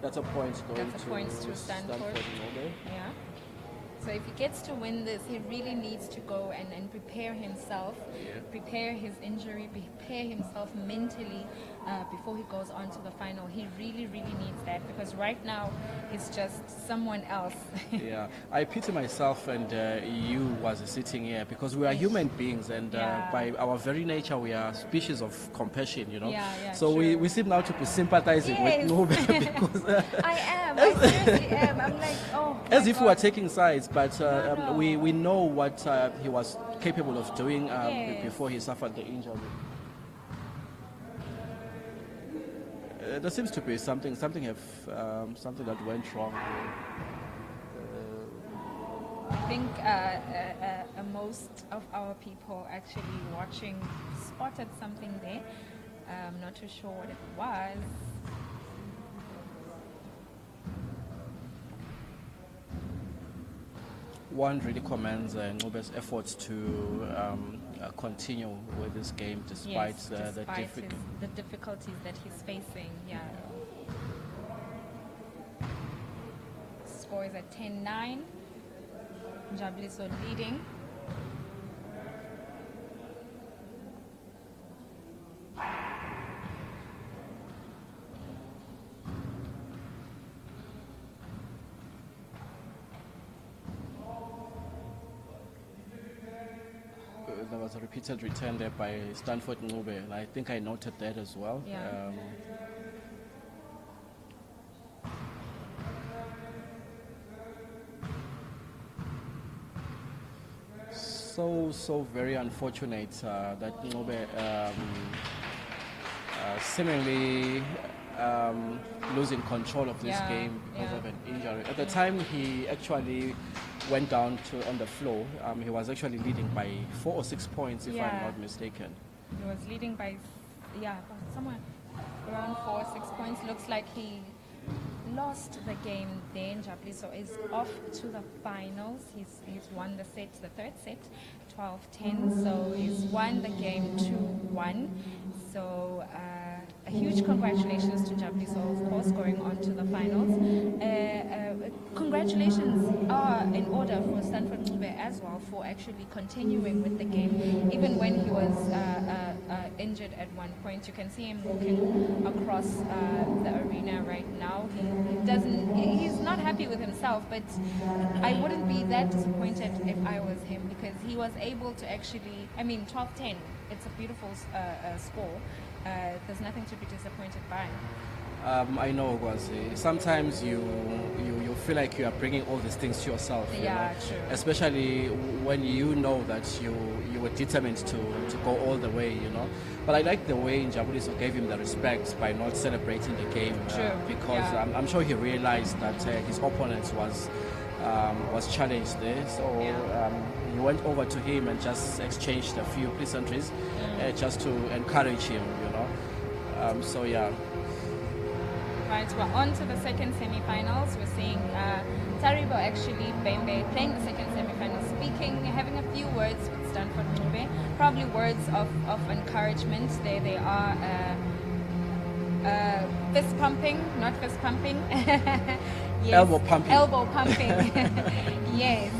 That's a point going That's a point to Stanford. Ngobe. Yeah. So if he gets to win this, he really needs to go and prepare himself, prepare his injury, prepare himself mentally before he goes on to the final. He really, really needs that, because right now he's just someone else. Yeah, I pity myself and you was sitting here, because we are human beings, and Yeah. by our very nature we are species of compassion, you know. Yeah, so true. we seem now to be sympathizing Yes. with Ngobe because I seriously am. I'm like, oh. as my if we were God. taking sides, but No. we know what he was capable of doing Yes. before he suffered the injury. There seems to be something that went wrong. I think most of our people actually watching spotted something there. I'm not too sure what it was. One really commends Ngobe's efforts to continue with this game despite, Yes, the despite difficult. the difficulties that he's facing. Yeah. Score is at 10-9. Jabuliso leading. There was a repeated return there by Stanford Ngobe, and I think I noted that as well. Yeah. So very unfortunate that Ngobe seemingly losing control of this Yeah, game because yeah. of an injury. At the time he actually went down on the floor, he was actually leading by 4 or 6 points, if I'm Yeah. not mistaken. He was leading by, somewhere around 4 or 6 points. Looks like he lost the game then. Jabuliso is off to the finals. He's won the set, the third set, 12-10. So he's won the game 2-1. So a huge congratulations to Jabuliso, of course, going on to the finals. Congratulations are in order for Stanford Ngobe as well for actually continuing with the game. Even when he was injured at one point, you can see him walking across the arena right now. He's not happy with himself, but I wouldn't be that disappointed if I was him, because he was able to actually, 12-10, it's a beautiful score. There's nothing to be disappointed by. I know, because sometimes you feel like you are bringing all these things to yourself. You Yeah, know? true. Especially when you know that you were determined to go all the way, you know. But I like the way Jabuliso gave him the respect by not celebrating the game. True, Because yeah. I'm sure he realized that his opponent was challenged there. So he went over to him and just exchanged a few pleasantries just to encourage him, you know. So yeah. Right, we're on to the second semi-finals. We're seeing Taribo actually Bembe playing the second semi-final, speaking, having a few words with Stanford Ngobe, probably words of encouragement. There they are, fist pumping, not fist pumping. Yes. Elbow pumping. Elbow pumping. Yes,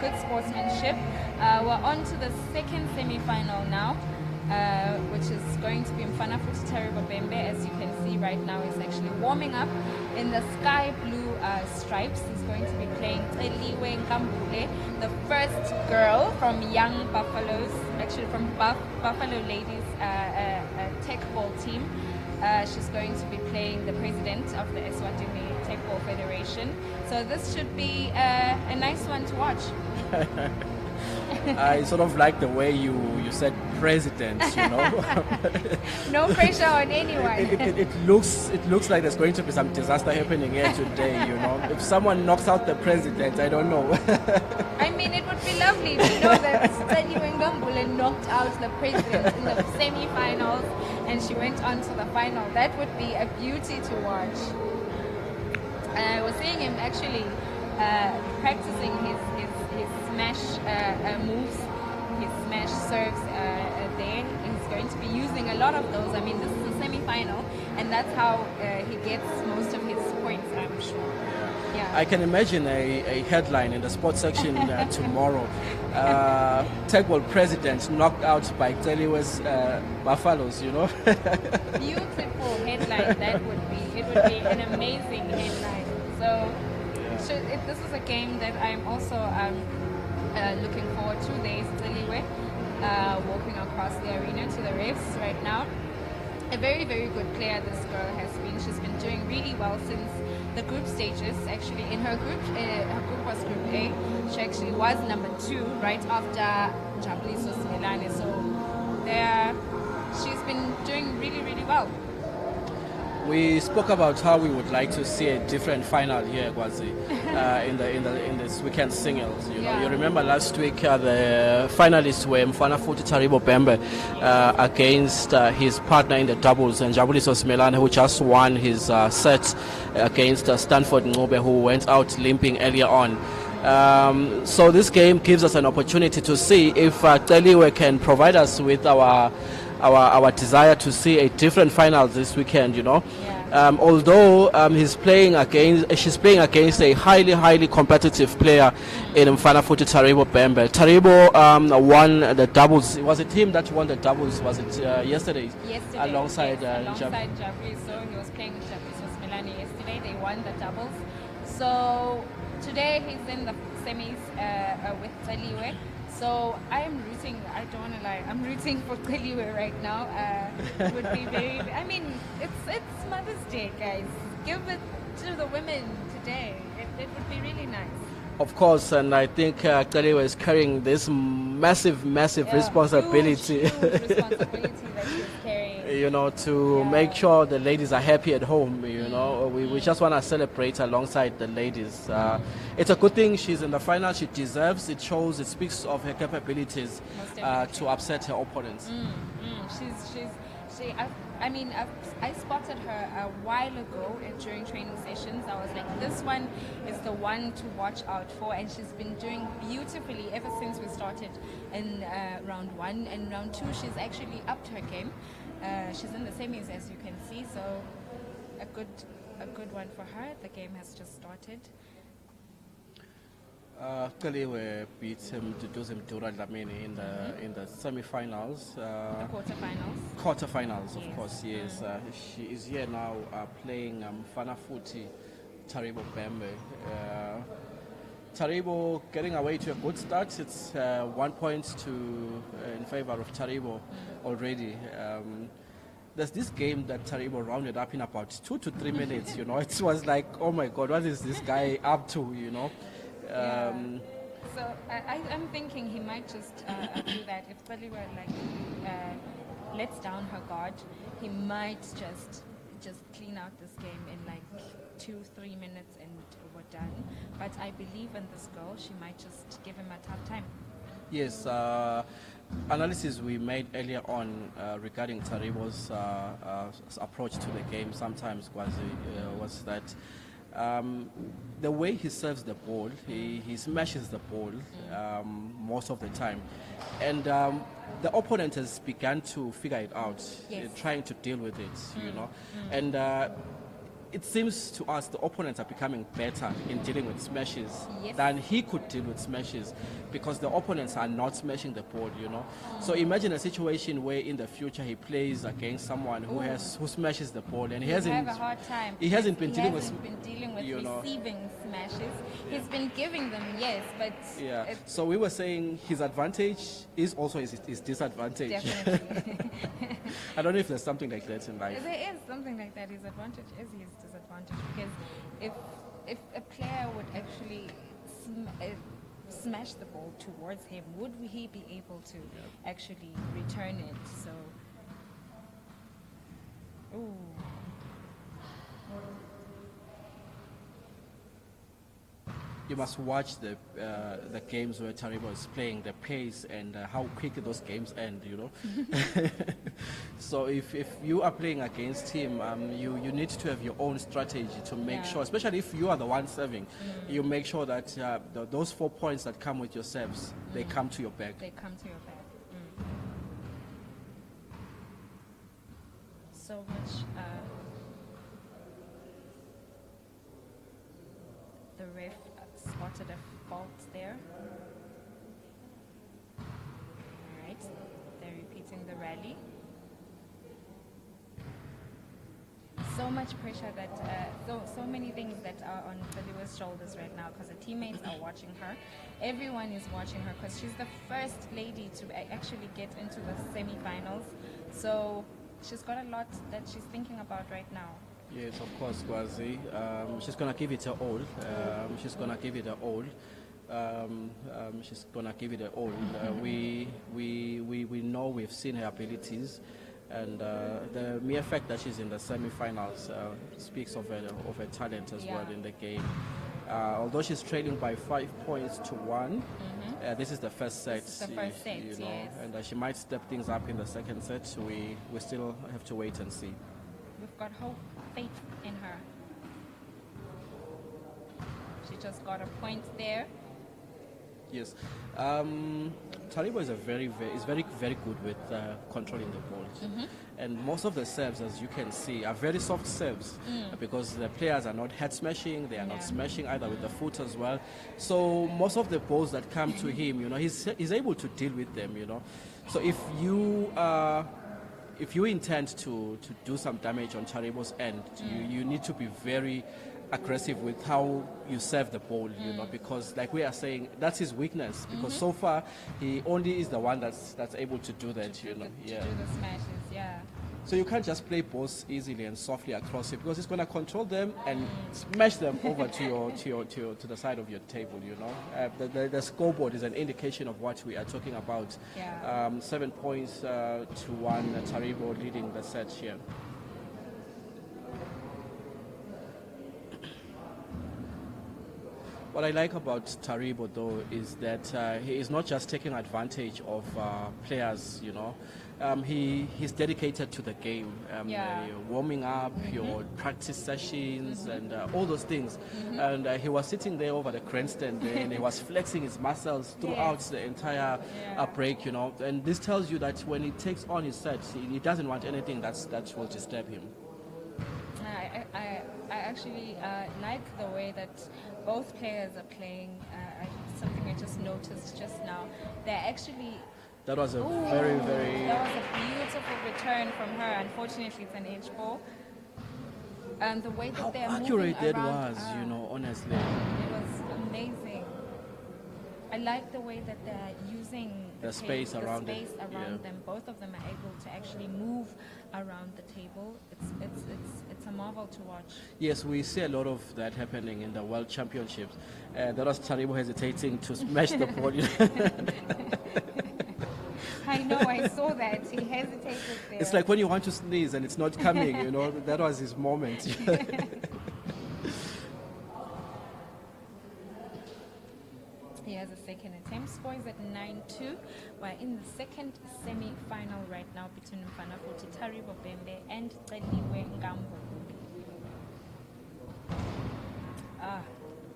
good sportsmanship. We're on to the second semi-final now, which is going to be Mfana Futhi Taribo Bembe. As you can see right now, he's actually warming up in the sky blue stripes. He's going to be playing Eliwe Nkambule, the first girl from Young Buffaloes, actually from Buffalo Ladies Teqball team. She's going to be playing the president of the Eswatini Teqball Federation. So this should be a nice one to watch. I sort of like the way you said president, you know. No pressure on anyone. It looks like there's going to be some disaster happening here today, you know. If someone knocks out the president, I don't know. I mean, it would be lovely to know that Eliwe Nkambule knocked out the president in the semi-finals and she went on to the final. That would be a beauty to watch. I was seeing him actually practicing his smash moves, his smash serves there. He's going to be using a lot of those. I mean, this is a semi-final, and that's how he gets most of his points, I'm sure. Yeah. I can imagine a headline in the sports section tomorrow. Teqball president knocked out by Eliwe's Buffaloes, you know. Beautiful headline that would be. It would be an amazing headline. So, this is a game that I'm also looking forward to. There's Eliwe walking across the arena to the refs right now. A very, very good player this girl has been. She's been doing really well since the group stages. Actually, in her group was Group A. She actually was number 2 right after Jabuliso Smelane. So she's been doing really, really well. We spoke about how we would like to see a different final here, Gwazi, in this weekend singles. You know, you remember last week the finalists were Mfana Futhi Taribo Bembe against his partner in the doubles, and Jabuliso Smelane, who just won his set against Stanford Ncube, who went out limping earlier on. So this game gives us an opportunity to see if Eliwe can provide us with our desire to see a different final this weekend, you know. Yeah. Although she's playing against a highly competitive player in Mfana Futhi Taribo Bembe. Taribo won the doubles. Was it him that won the doubles? Was it yesterday? Yesterday. Alongside Jabuliso. He was playing with Jabuliso Smelane yesterday. They won the doubles. So today he's in the semis with Eliwe. So I'm rooting, I don't want to lie, I'm rooting for Eliwe right now. It would be very, I mean, it's Mother's Day, guys. Give it to the women today. It would be really nice. Of course, and I think Eliwe is carrying this massive responsibility. Huge responsibility that she's carrying. You know, to make sure the ladies are happy at home. You know, we just want to celebrate alongside the ladies. It's a good thing she's in the final. She deserves it. Shows it speaks of her capabilities to upset her opponents. I spotted her a while ago during training sessions. I was like, this one is the one to watch out for, and she's been doing beautifully ever since we started in round 1. And round 2, she's actually upped her game. She's in the semis, as you can see, so a good one for her. The game has just started. Eliwe beat Duduzim Dlamini in the semi-finals. The quarterfinals. Quarterfinals, of course, yes. She is here now playing Mfana Futhi Taribo Bembe. Taribo getting away to a good start. It's 1 point in favor of Taribo already. There's this game that Taribo rounded up in about 2 to 3 minutes. You know, it was like, oh my God, what is this guy up to? You know. So I'm thinking he might just do that. If Eliwe lets down her guard, he might just clean out this game in like 2-3 minutes and we're done. But I believe in this girl. She might just give him a tough time. Yes. Analysis we made earlier on regarding Taribo's approach to the game sometimes was that the way he serves the ball, he smashes the ball most of the time, and the opponent has begun to figure it out, trying to deal with it, you know, and it seems to us the opponents are becoming better in dealing with smashes Yes. than he could deal with smashes because the opponents are not smashing the ball, you know. So imagine a situation where in the future he plays against someone who smashes the ball and he He'll hasn't have a hard time. he hasn't been He dealing hasn't been dealing with you know. receiving smashes. He's been giving them, yes, but Yeah. it's So we were saying his advantage is also his disadvantage. definitely. I don't know if there's something like that in life. There is something like that. His advantage is his disadvantage because if a player would actually smash the ball towards him, would he be able to actually return it? So, ooh. You must watch the games where Taribo is playing, the pace and how quick those games end, you know. So if you are playing against him, you need to have your own strategy to make sure, especially if you are the one serving, you make sure that those 4 points that come with your serves, they come to your back. They come to your back. So much. The ref spotted a fault there. All right, they're repeating the rally. So much pressure that so many things that are on Feliwa's shoulders right now because the teammates are watching her. Everyone is watching her because she's the first lady to actually get into the semi-finals. So she's got a lot that she's thinking about right now. Yes, of course, Gwazi. She's gonna give it her all. She's gonna give it her all. She's gonna give it her all. We know, we've seen her abilities, and the mere fact that she's in the semi-finals speaks of her talent as well in the game. Although she's trailing by 5 points to 1, this is the first set. The first set, you know, yes. and she might step things up in the second set. We still have to wait and see. We've got hope, faith in her. She just got a point there. Yes, Taribo is very good with controlling the ball, and most of the serves, as you can see, are very soft serves because the players are not head smashing, they are not smashing either with the foot as well. So most of the balls that come to him, you know, he's able to deal with them, you know. So if you intend to do some damage on Taribo's end, you need to be very aggressive with how you serve the ball, you know, because like we are saying, that's his weakness, because so far he only is the one that's able to do that, you know. To do the smashes, yeah. So you can't just play balls easily and softly across it because it's going to control them and smash them over to the side of your table, you know. The scoreboard is an indication of what we are talking about. Yeah. 7 points to 1, Taribo leading the set here. What I like about Taribo, though, is that he is not just taking advantage of players, you know. He's dedicated to the game, your warming up, your practice sessions, and all those things. And he was sitting there over the grandstand and he was flexing his muscles throughout the entire break, you know. And this tells you that when he takes on his set, he doesn't want anything that will disturb him. I actually like the way that both players are playing. Something I just noticed just now. They're actually... That was a That was a beautiful return from her. Unfortunately, it's an edge ball. And the way that How they're accurate moving that around, was, you know, honestly. it was amazing. I like the way that they're using The space around it, yeah. them. Both of them are able to actually move around the table. It's a marvel to watch. Yes, we see a lot of that happening in the World Championships. That was Taribo hesitating to smash the ball. I know, I saw that. He hesitated there. It's like when you want to sneeze and it's not coming, you know. That was his moment. He has a second attempt. Score is at 9-2. We're in the second semi-final right now between Mfanafuti Taribo Bembe and Teliwe Ngambo.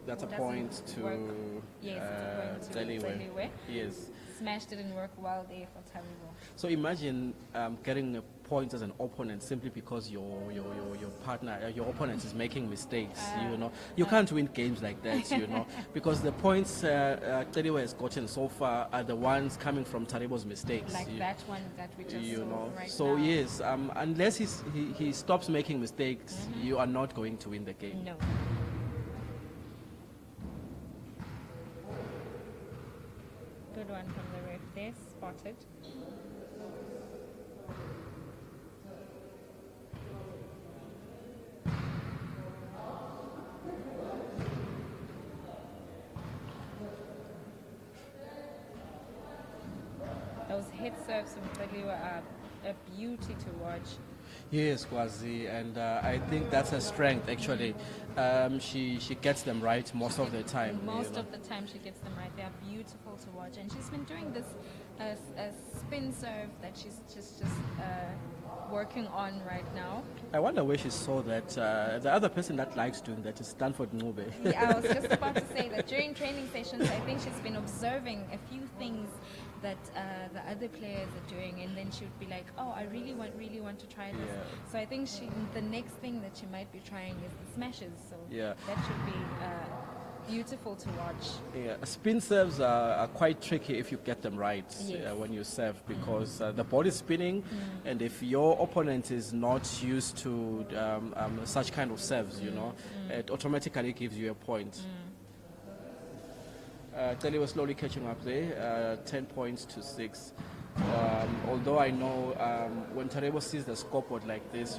That's a doesn't point to work. Yes, it's a point to Teliwe. Yes. Smash didn't work well there for Taribo. So imagine getting a point as an opponent simply because your partner, your opponent is making mistakes. You can't win games like that. Because the points Teliwe has gotten so far are the ones coming from Taribo's mistakes. Like that one that we just saw right So now. yes, unless he stops making mistakes, you are not going to win the game. No. Good one from the ref there, spotted. Those hit serves from Teliwe are a beauty to watch. Yes, Kwazi, and I think that's her strength actually. She gets them right most of the time. Most of the time she gets them right. They are beautiful to watch, and she's been doing this spin serve that she's just working on right now. I wonder where she saw that. The other person that likes doing that is Stanford Ngube. Yeah, I was just about to say that during training sessions, I think she's been observing a few things that the other players are doing, and then she would be like, "Oh, I really want to try this." Yeah. So I think the next thing that she might be trying is the smashes. So Yeah. that should be beautiful to watch. Yeah, spin serves are quite tricky if you get them right Yes. when you serve, because the ball is spinning, and if your opponent is not used to such kind of serves, it automatically gives you a point. Teli was slowly catching up there, 10 points to 6. Although I know when Taribo sees the scoreboard like this,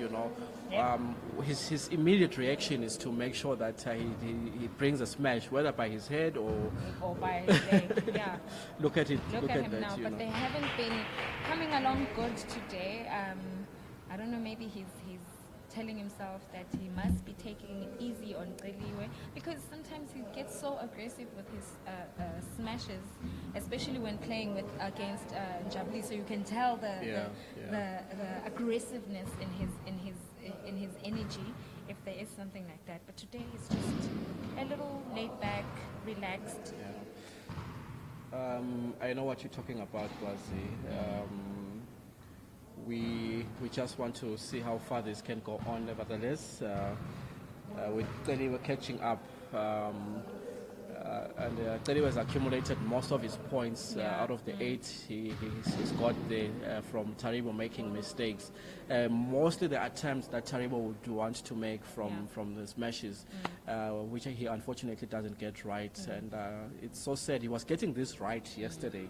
his immediate reaction is to make sure that he brings a smash, whether by his head or by his leg. Yeah. Look at it. Look at him that, now, but they haven't been coming along good today. I don't know, maybe he's telling himself that he must be taking it easy on Teliwe, because sometimes he gets so aggressive with his smashes, especially when playing against Jabli. So you can tell the aggressiveness in his energy, if there is something like that. But today he's just a little laid back, relaxed. Yeah. I know what you're talking about, Kwazi. We just want to see how far this can go on. Nevertheless, with Teliwe catching up, and Teliwe has accumulated most of his points out of the 8 he's got there from Taribo making mistakes. Mostly the attempts that Taribo would want to make from the smashes, which he unfortunately doesn't get right. And it's so sad. He was getting this right yesterday.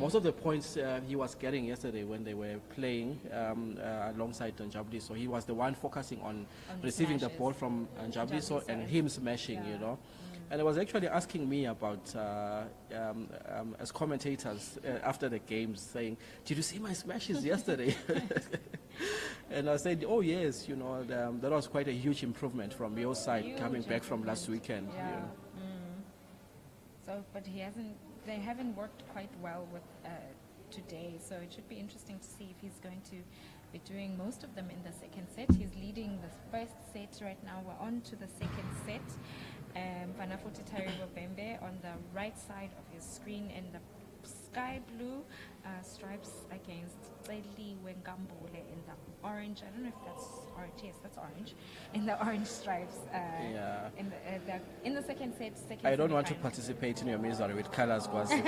Most of the points he was getting yesterday when they were playing alongside Njabli. So he was the one focusing on receiving the ball from Njabli and him smashing, And I was actually asking me about, as commentators after the games, saying, "Did you see my smashes yesterday?" And I said, "Oh yes, that was quite a huge improvement from your side coming back from last weekend." Yeah. So, but they haven't worked quite well with today. So it should be interesting to see if he's going to be doing most of them in the second set. He's leading the first set right now. We're on to the second set. Vanafuti Taribo Bembe on the right side of his screen in the sky blue stripes against Tseli Wengambule in the orange. I don't know if that's orange. Yes, that's orange. In the orange stripes. In the second set. I don't want to participate in your misery with colors, Kwazi.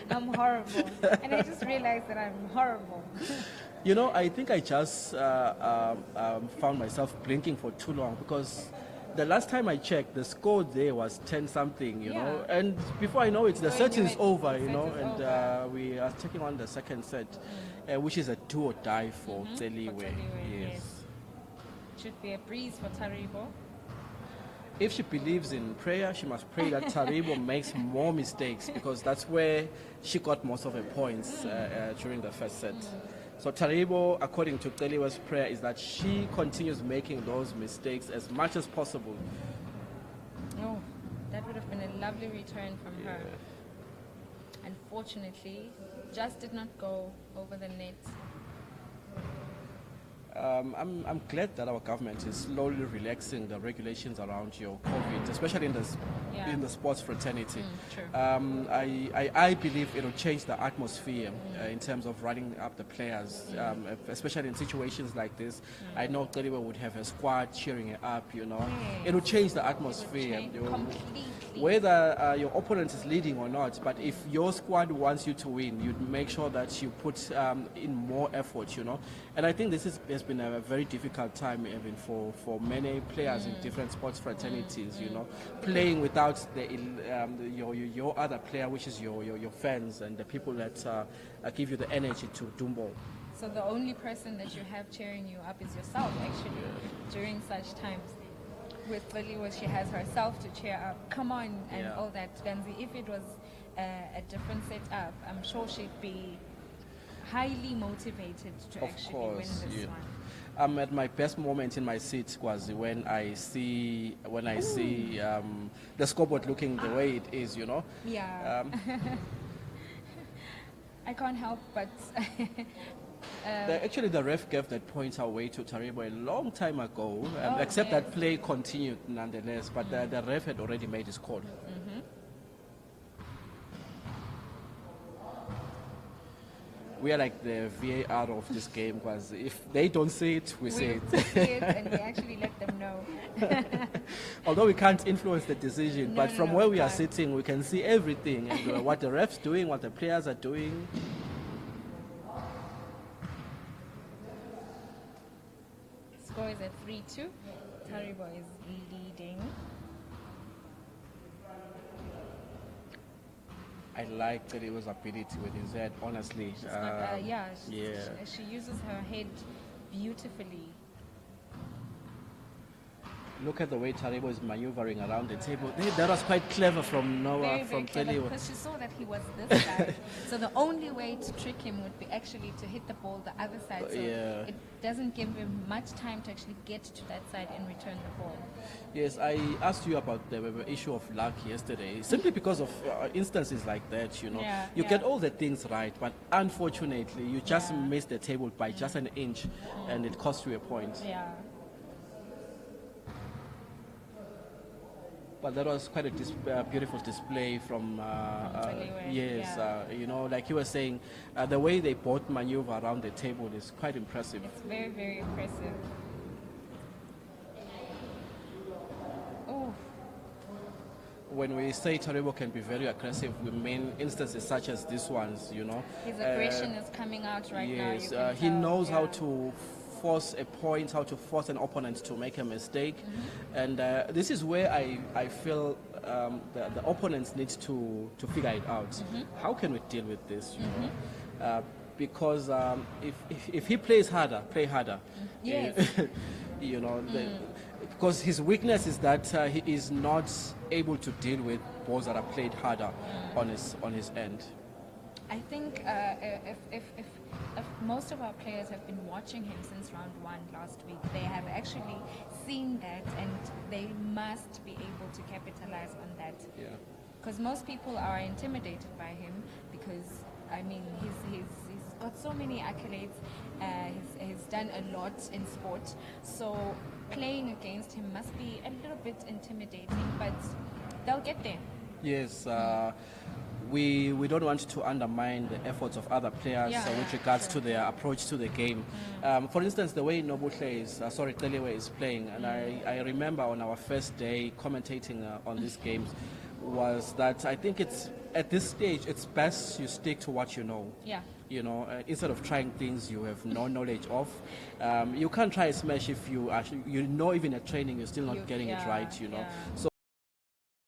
I'm horrible. And I just realized that I'm horrible. I think I just found myself blinking for too long, because the last time I checked, the score there was 10-something, and before I know it, the set is over, and we are taking on the second set, which is a do or die for Teliwe. Yes. Should be a breeze for Taribo. If she believes in prayer, she must pray that Taribo makes more mistakes, because that's where she got most of her points during the first set. So Taribo, according to Teliwe's prayer, is that she continues making those mistakes as much as possible. Oh, that would have been a lovely return from her. Unfortunately, just did not go over the net. I'm glad that our government is slowly relaxing the regulations around your COVID, especially in the sports fraternity. True. I believe it will change the atmosphere in terms of running up the players, especially in situations like this. I know Teliwe would have a squad cheering it up, you know. Yes. It will change the atmosphere. Completely. Whether your opponent is leading or not, but if your squad wants you to win, you make sure that you put in more effort, you know. And I think this has been a very difficult time even for many players in different sports fraternities, you know, playing without your other player, which is your fans and the people that give you the energy to do more. So the only person that you have cheering you up is yourself, actually, during such times. With Teliwe, she has herself to cheer up. Come on, and all that. Ganzi, if it was a different setup, I'm sure she'd be highly motivated to actually win this one. I'm at my best moment in my seat, Kwazi, when I see the scoreboard looking the way it is, you know. Yeah. I can't help but. Actually, the ref gave that point away to Taribo a long time ago, except that play continued nonetheless, but the ref had already made his call. We are like the VAR of this game, because if they don't see it, we see it. We see it and we actually let them know. Although we can't influence the decision, but from where we are sitting, we can see everything, and what the ref's doing, what the players are doing. Score is at 3-2. Taribo is leading. I like Teliwe's ability with his head, honestly. She uses her head beautifully. Look at the way Taribo is maneuvering around the table. That was quite clever from Noah, from Teliwe. Because she saw that he was this side. So the only way to trick him would be actually to hit the ball the other side. So it doesn't give him much time to actually get to that side and return the ball. Yes, I asked you about the issue of luck yesterday, simply because of instances like that, you know. You get all the things right, but unfortunately, you just miss the table by just an inch, and it costs you a point. Yeah. But that was quite a beautiful display from you know, like you were saying, the way they both maneuver around the table is quite impressive. It's very, very impressive. Oh. When we say Taribo can be very aggressive, we mean instances such as these ones, you know. His aggression is coming out right now. Yes, he knows how to force a point, how to force an opponent to make a mistake. And this is where I feel the opponents need to figure it out. How can we deal with this, you know? Because if he plays harder, play harder. Yes. You know, because his weakness is that he is not able to deal with balls that are played harder on his end. I think if most of our players have been watching him since round 1 last week, they have actually seen that, and they must be able to capitalize on that. Yeah. Because most people are intimidated by him because, I mean, he's got so many accolades. He's done a lot in sport. So playing against him must be a little bit intimidating, but they'll get there. Yes. We don't want to undermine the efforts of other players with regards to their approach to the game. For instance, the way Teliwe is playing, and I remember on our first day commentating on these games, was that I think it's at this stage it's best you stick to what you know. Yeah. You know, instead of trying things you have no knowledge of. You can't try a smash if you know even at training you're still not getting it right. You know. So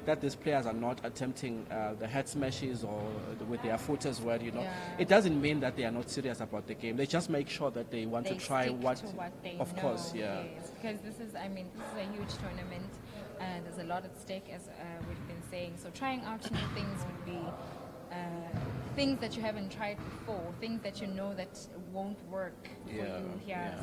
that these players are not attempting the head smashes or with their foot as well, you know. It doesn't mean that they are not serious about the game. They just make sure that they want to try what they of know. course, yeah. Yes, because this is a huge tournament. There's a lot at stake, as we've been saying. So trying out new things would be things that you haven't tried before, things that you know that won't work for you here.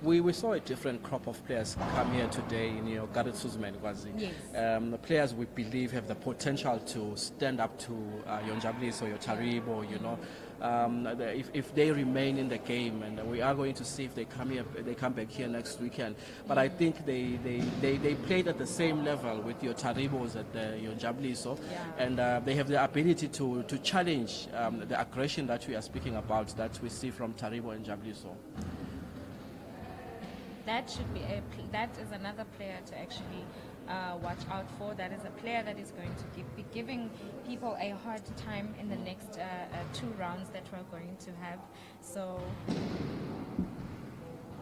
We saw a different crop of players come here today in Gareth Suzman Kwazi. Yes. The players we believe have the potential to stand up to Yonjablis or Taribo, you know. if they remain in the game, and we are going to see if they come back here next weekend. But I think they played at the same level with your Taribos and your Jabuliso, and they have the ability to challenge the aggression that we are speaking about, that we see from Taribo and Jabuliso. That should be that is another player to actually watch out for. That is a player that is going to be giving people a hard time in the next 2 rounds that we're going to have. So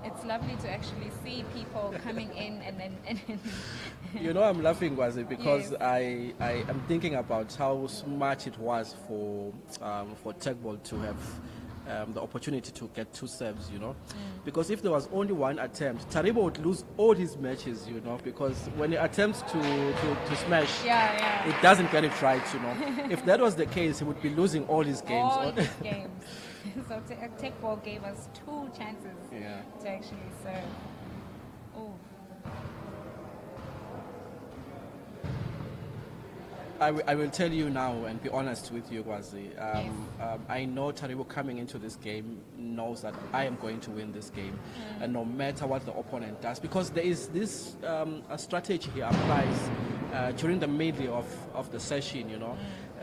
it's lovely to actually see people coming in and then. You know, I'm laughing, Gwazi, because Yes. I am thinking about how smart it was for Teqball to have the opportunity to get 2 serves, you know. Because if there was only 1 attempt, Taribo would lose all his matches, you know, because when he attempts to smash, it doesn't get it right, you know. If that was the case, he would be losing all his games. All his games. So Teqball gave us 2 chances to actually serve. Oh. I will tell you now and be honest with you, Gwazi. I know Taribo coming into this game knows that I am going to win this game, and no matter what the opponent does, because there is this a strategy he applies during the middle of the session, you know.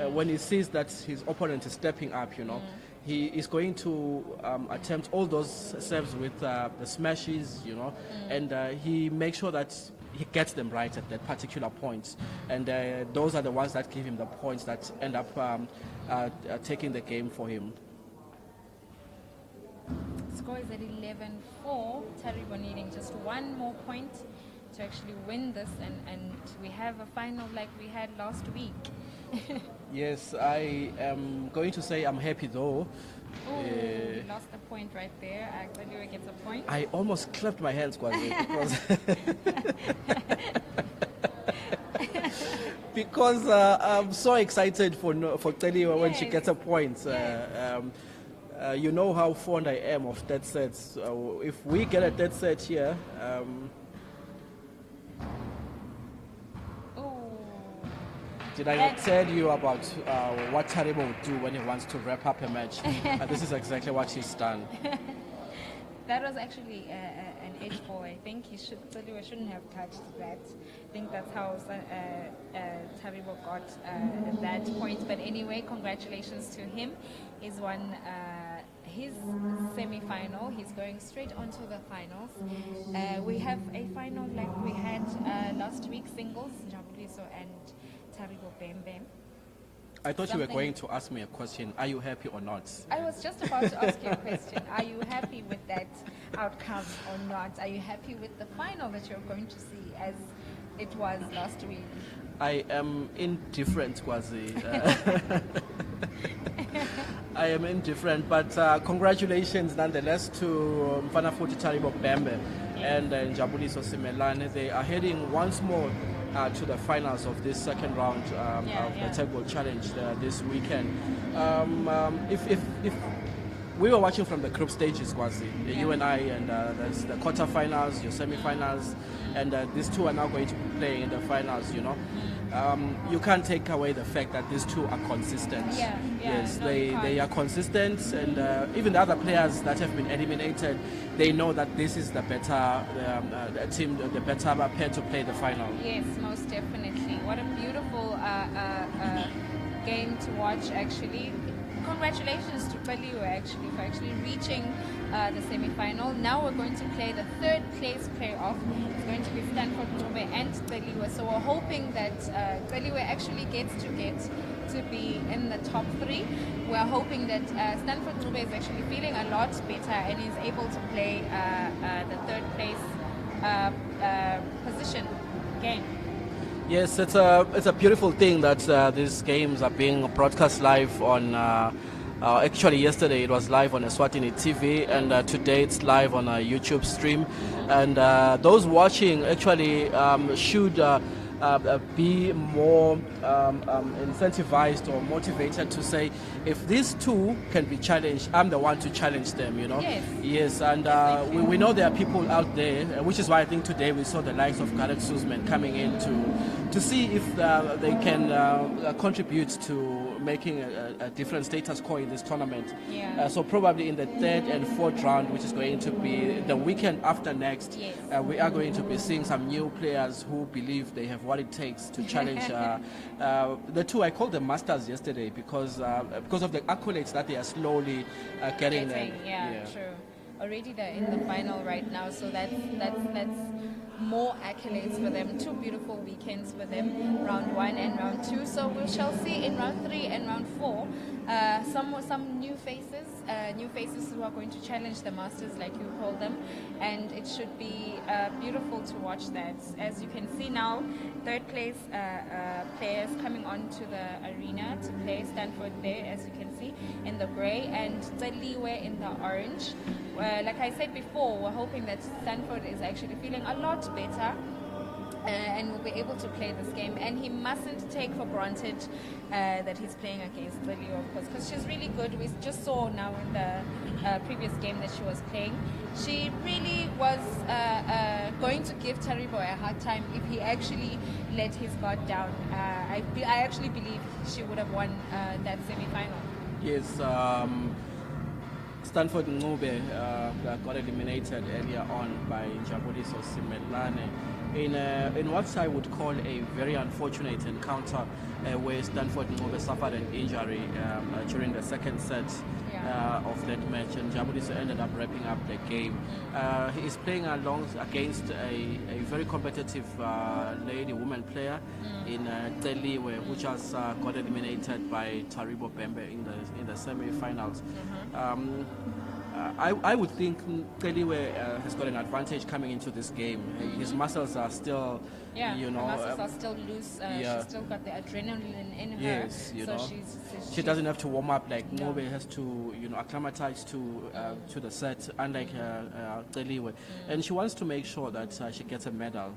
When he sees that his opponent is stepping up, you know, he is going to attempt all those serves with the smashes, you know, and he makes sure that he gets them right at that particular point, and those are the ones that give him the points that end up taking the game for him. Score is at 11-4. Taribo needing just 1 more point to actually win this, and we have a final like we had last week. Yes, I am going to say I'm happy though. We lost a point right there. Actually, gets a point. I almost clapped my hands, Gwazi, because I'm so excited for Teliwa when she gets a point. You know how fond I am of dead sets. If we get a dead set here, did I not tell you about what Taribo would do when he wants to wrap up a match? This is exactly what he's done. That was actually an edge ball. I think Taribo shouldn't have touched that. I think that's how Taribo got that point. But anyway, congratulations to him. He's won his semi-final. He's going straight on to the finals. We have a final like we had last week, singles, Jabuliso and Taribo Bembe. I thought you were going to ask me a question. Are you happy or not? I was just about to ask you a question. Are you happy with that outcome or not? Are you happy with the final that you're going to see as it was last week? I am indifferent, Gwazi. I am indifferent, but congratulations nonetheless to Mfana Futhi Taribo Bembe and Jabuliso Simelane. They are heading once more to the finals of this second round of the Teqball Challenge this weekend. If we were watching from the group stages, Gwazi, you and I, and there's the quarterfinals, your semi-finals, and these 2 are now going to be playing in the finals, you know. You can't take away the fact that these 2 are consistent. Yes, no, they are consistent, and even the other players that have been eliminated, they know that this is the better team, the better pair to play the final. Yes, most definitely. What a beautiful game to watch, actually. Congratulations to Baliwe actually for actually reaching the semi-final. Now we're going to play the 3rd place playoff. It's going to be Stanford Mube and Baliwe. So we're hoping that Baliwe actually gets to be in the top 3. We're hoping that Stanford Mube is actually feeling a lot better and is able to play the 3rd place position game. Yes, it's a beautiful thing that these games are being broadcast live on. Actually, yesterday it was live on Eswatini TV, and today it's live on a YouTube stream. And those watching actually should be more incentivized or motivated to say, if these 2 can be challenged, I'm the one to challenge them, you know. Yes, and we know there are people out there, which is why I think today we saw the likes of Gareth Suzman coming in to to see if they can contribute to making a different status quo in this tournament. Yeah. So probably in the third and fourth round, which is going to be the weekend after next, Yes. we are going to be seeing some new players who believe they have what it takes to challenge the two. I called them masters yesterday because of the accolades that they are slowly getting. Yeah, true. Already they're in the final right now, so that's more accolades for them. Two beautiful weekends for them, round 1 and round 2. So we shall see in round 3 and round 4 some new faces who are going to challenge the masters, like you call them, and it should be beautiful to watch that. As you can see now, third place players coming onto the arena to play. Stanford there, as you can see, in the grey, and Teliwe in the orange. Like I said before, we're hoping that Stanford is actually feeling a lot better and will be able to play this game. And he mustn't take for granted that he's playing against Lily, of course, because she's really good. We just saw now in the previous game that she was playing. She really was going to give Taribo a hard time if he actually let his guard down. I actually believe she would have won that semi-final. Yes. Stanford Ngube got eliminated earlier on by Jabuliso Simelane in what I would call a very unfortunate encounter where Stanford Ngube suffered an injury during the second set of that match, and Jabuliso ended up wrapping up the game. He is playing along against a very competitive woman player in Teliwe, who just got eliminated by Taribo Bembe in the semi-finals. I would think Teliwe has got an advantage coming into this game. His muscles are still, her muscles are still loose. She's still got the adrenaline in her. Yes, she doesn't have to warm up like Ngube has to, acclimatize to the set, unlike Teliwe. And she wants to make sure that she gets a medal.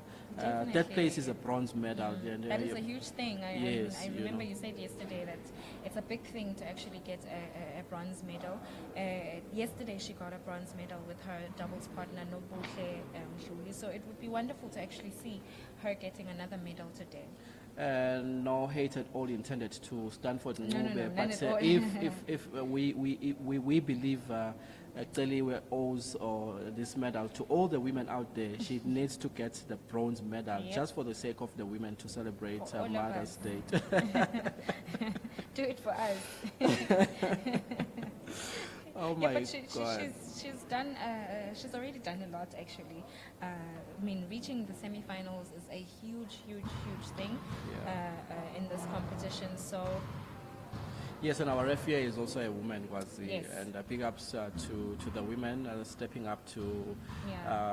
Third place is a bronze medal. That is a huge thing. I remember you said yesterday that it's a big thing to actually get a bronze medal. Yesterday she got a bronze medal with her doubles partner Nobuhle Mhluli, so it would be wonderful to actually see her getting another medal today. No hate at all intended to Stanford Ngube, no, but if we believe Teliwe owes this medal to all the women out there, she needs to get the bronze medal just for the sake of the women to celebrate Mother's Day. Do it for us. Oh my but God. She's done. She's already done a lot, actually. I mean, reaching the semi-finals is a huge thing in this competition. So. Yes, and our referee is also a woman, Yes. and big ups to the women stepping up to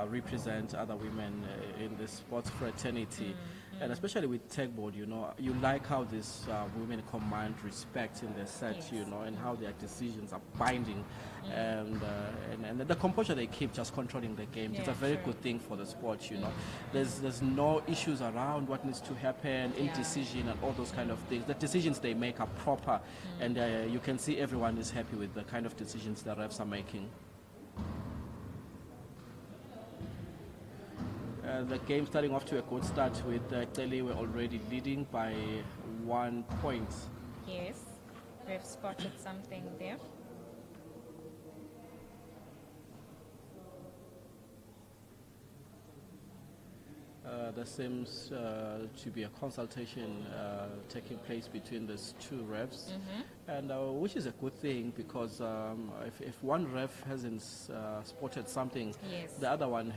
represent other women in the sports fraternity. And especially with Teqball, you like how these women command respect in their set, and how their decisions are binding, and the composure they keep just controlling the game. It's a very good thing for the sport, There's no issues around what needs to happen, indecision and all those kind of things. The decisions they make are proper, and you can see everyone is happy with the kind of decisions the refs are making. The game starting off to a good start with Teliwe already leading by 1 point. Yes, we've spotted something there. There seems to be a consultation taking place between these two refs, and which is a good thing, because if one ref hasn't spotted something, the other one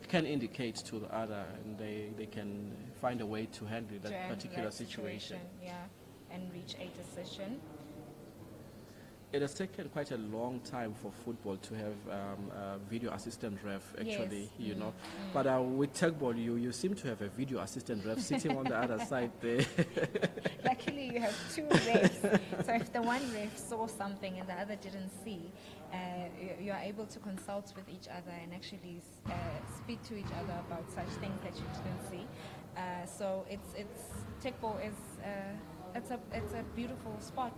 can indicate to the other, and they can find a way to handle that particular situation. And reach a decision. It has taken quite a long time for football to have a video assistant ref, actually, But with Teqball, you seem to have a video assistant ref sitting on the other side there. Luckily, you have two refs. So if the one ref saw something and the other didn't see, you are able to consult with each other and actually speak to each other about such things that you didn't see. So Teqball is it's a beautiful sport.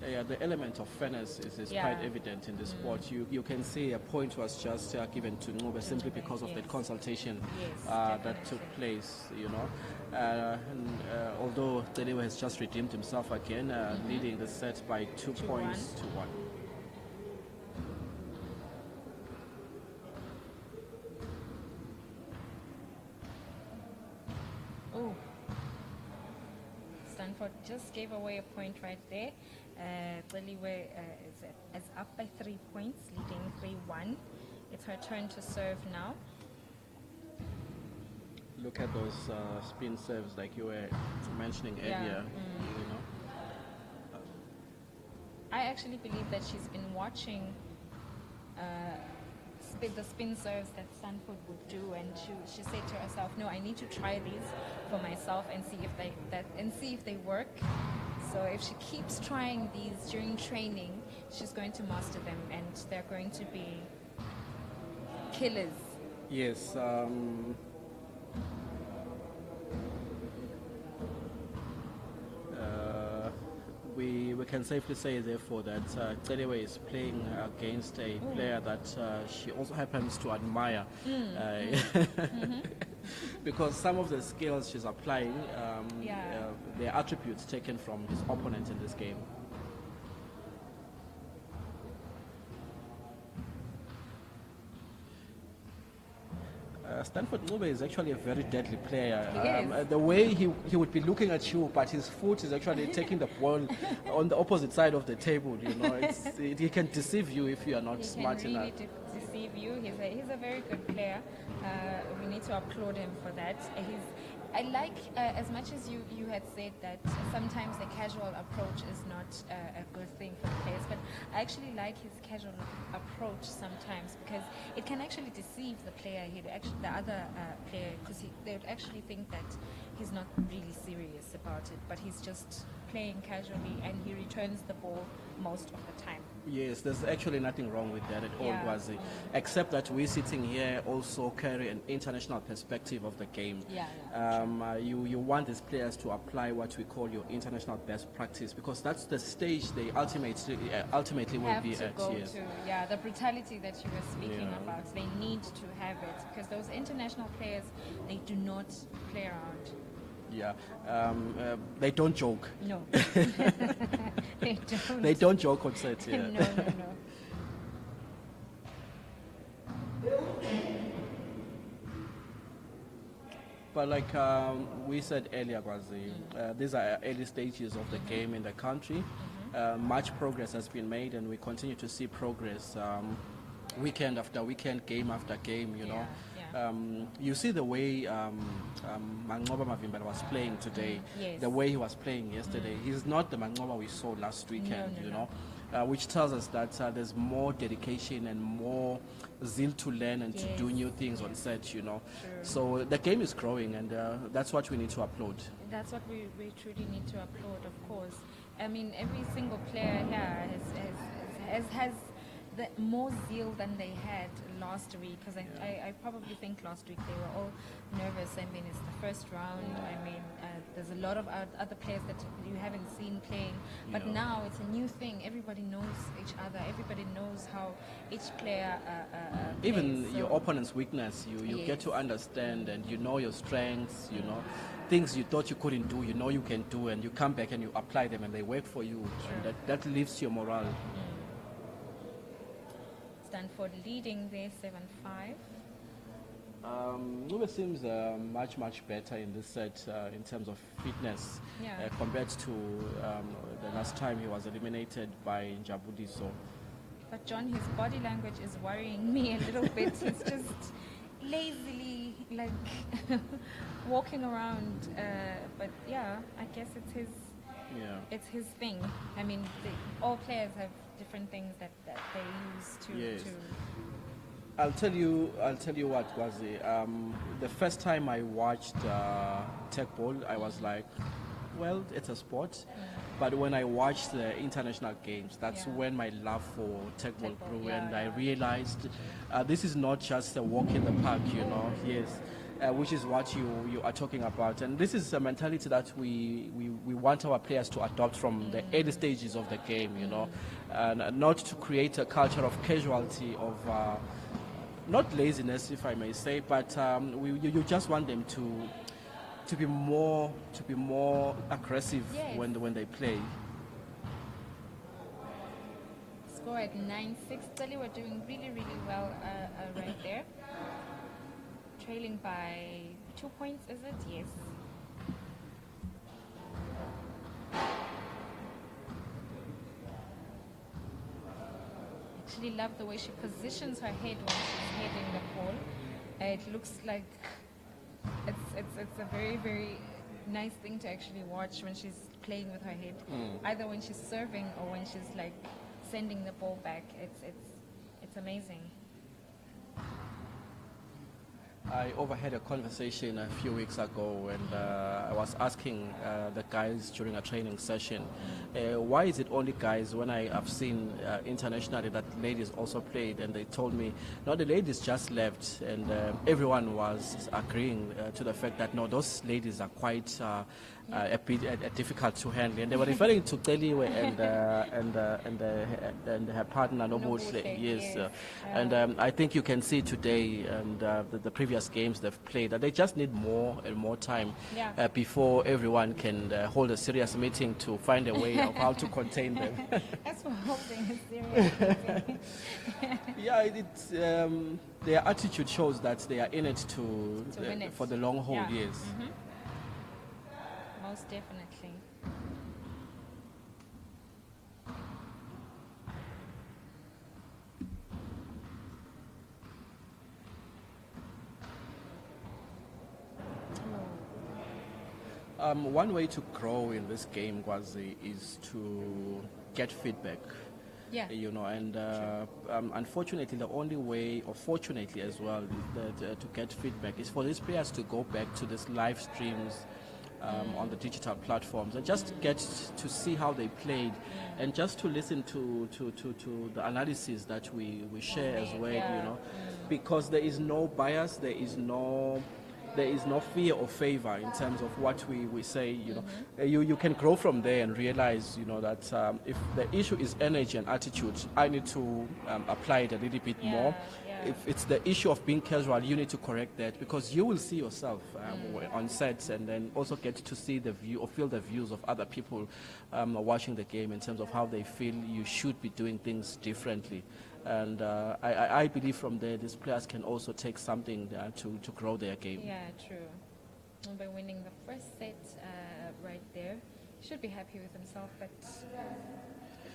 Yeah, the element of fairness is quite evident in the sport. You can see a point was just given to Ngube simply because of that consultation that took place, Although Teqball has just redeemed himself again, leading the set by 2 points to 1. Oh, Stanford just gave away a point right there. Teqball is up by 3 points, leading 3-1. It's her turn to serve now. Look at those spin serves like you were mentioning earlier. You know. I actually believe that she's been watching the spin serves that Stanford would do, and she said to herself, "No, I need to try these for myself and see if they work." So if she keeps trying these during training, she's going to master them, and they're going to be killers. Yes. We can safely say, therefore, that Teqball is playing against a player that she also happens to admire. Because some of the skills she's applying, they're attributes taken from his opponent in this game. Stanford Ncube is actually a very deadly player. The way he would be looking at you, but his foot is actually taking the ball on the opposite side of the table. You know, he can deceive you if you are not smart enough. He can really deceive you. He's a very good player. We need to applaud him for that. I like, as much as you had said that sometimes the casual approach is not a good thing for the players, but I actually like his casual approach sometimes, because it can actually deceive the player, the other player, because they would actually think that he's not really serious about it, but he's just playing casually and he returns the ball most of the time. Yes, there's actually nothing wrong with that at all, Gwazi. Except that we're sitting here also carry an international perspective of the game. You want these players to apply what we call your international best practice, because that's the stage they ultimately will be at. The brutality that you were speaking about, they need to have it, because those international players, they do not play around. They don't joke. No. They don't. They don't joke on set. No. But like we said earlier, Gwazi, these are early stages of the game in the country. Much progress has been made, and we continue to see progress weekend after weekend, game after game, you know. You see the way Manqoba Mavimbela was playing today, the way he was playing yesterday. He's not the Manqoba we saw last weekend, you know, which tells us that there's more dedication and more zeal to learn and to do new things on set, you know. So the game is growing, and that's what we need to applaud. That's what we truly need to applaud, of course. I mean, every single player here has more zeal than they had last week, because I probably think last week they were all nervous. I mean, it's the first round. I mean, there's a lot of other players that you haven't seen playing, but now it's a new thing. Everybody knows each other. Everybody knows how each player even plays. your opponent's weakness, you get to understand, and you know your strengths, you know things you thought you couldn't do, you know you can do, and you come back and you apply them and they work for you. And that lifts your morale. Stanford leading there 7-5. Ncube seems much better in this set in terms of fitness compared to the last time he was eliminated by Njabuliso. But John, his body language is worrying me a little bit. He's just lazily like walking around. But yeah, I guess it's his thing. I mean, all players have different things that they use to. I'll tell you what, Gwazi. The first time I watched Teqball, I was like, well, it's a sport. But when I watched the international games, that's when my love for Teqball grew, and I realized this is not just a walk in the park, you know. Which is what you are talking about, and this is a mentality that we want our players to adopt from the early stages of the game, you know, and not to create a culture of casualty, of not laziness, if I may say, but you just want them to be more aggressive Yes. when they play. Score at 9-6. Italy were doing really, really well right there. Trailing by 2 points, is it? Yes. Actually love the way she positions her head when she's heading the ball. It looks like it's a very, very nice thing to actually watch when she's playing with her head. Either when she's serving or when she's like sending the ball back. It's amazing. I overheard a conversation a few weeks ago, and I was asking the guys during a training session, why is it only guys when I have seen internationally that ladies also played, and they told me, no, the ladies just left, and everyone was agreeing to the fact that, no, those ladies are quite a bit difficult to handle, and they were referring to Teliwe and her partner Nobuhle. Yes, and I think you can see today and the previous games they've played that they just need more and more time before everyone can hold a serious meeting to find a way of how to contain them. That's for holding a serious meeting. Yeah, it's their attitude shows that they are in it to win it. for the long haul. Yeah. Yes. Most definitely. One way to grow in this game, Gwazi, is to get feedback. Yeah. You know, and unfortunately, the only way, or fortunately as well, that, to get feedback is for these players to go back to these live streams on the digital platforms and just get to see how they played, and just to listen to the analysis that we share as well. You know, because there is no bias, there is no fear or favor in terms of what we say. You know, you can grow from there and realize, you know, that if the issue is energy and attitude, I need to apply it a little bit more. If it's the issue of being casual, you need to correct that, because you will see yourself on sets, and then also get to see the view or feel the views of other people watching the game in terms of how they feel you should be doing things differently. And I believe from there, these players can also take something to grow their game. Yeah, true. And by winning the first set right there, he should be happy with himself, but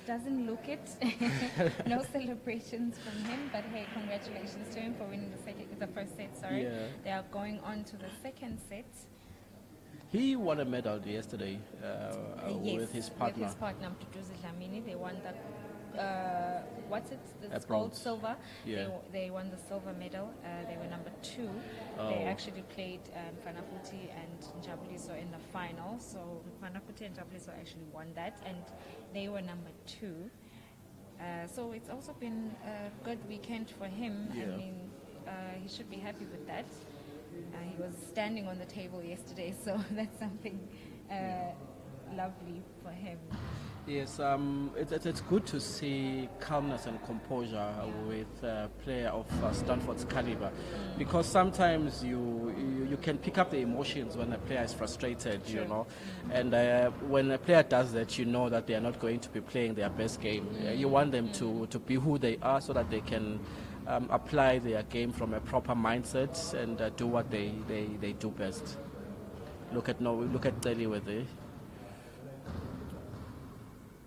doesn't look it. No celebrations from him, but hey, congratulations to him for winning the first set. Sorry, they are going on to the second set. He won a medal yesterday Yes, with his partner. With his partner, Mduduzi Dlamini. They won the what's it? It's bronze. gold, silver. Yeah. They won the silver medal. They were number 2. They actually played Fanaputi and Njabuliso in the final. So Fanaputi and Njabuliso actually won that, and they were number 2. So it's also been a good weekend for him. Yeah. I mean, he should be happy with that. He was standing on the table yesterday, so that's something lovely for him. Yes, it's good to see calmness and composure with a player of Stanford's caliber, because sometimes you can pick up the emotions when a player is frustrated, you know, and when a player does that, you know that they are not going to be playing their best game. You want them to be who they are, so that they can apply their game from a proper mindset and do what they do best. Look at Teli with it.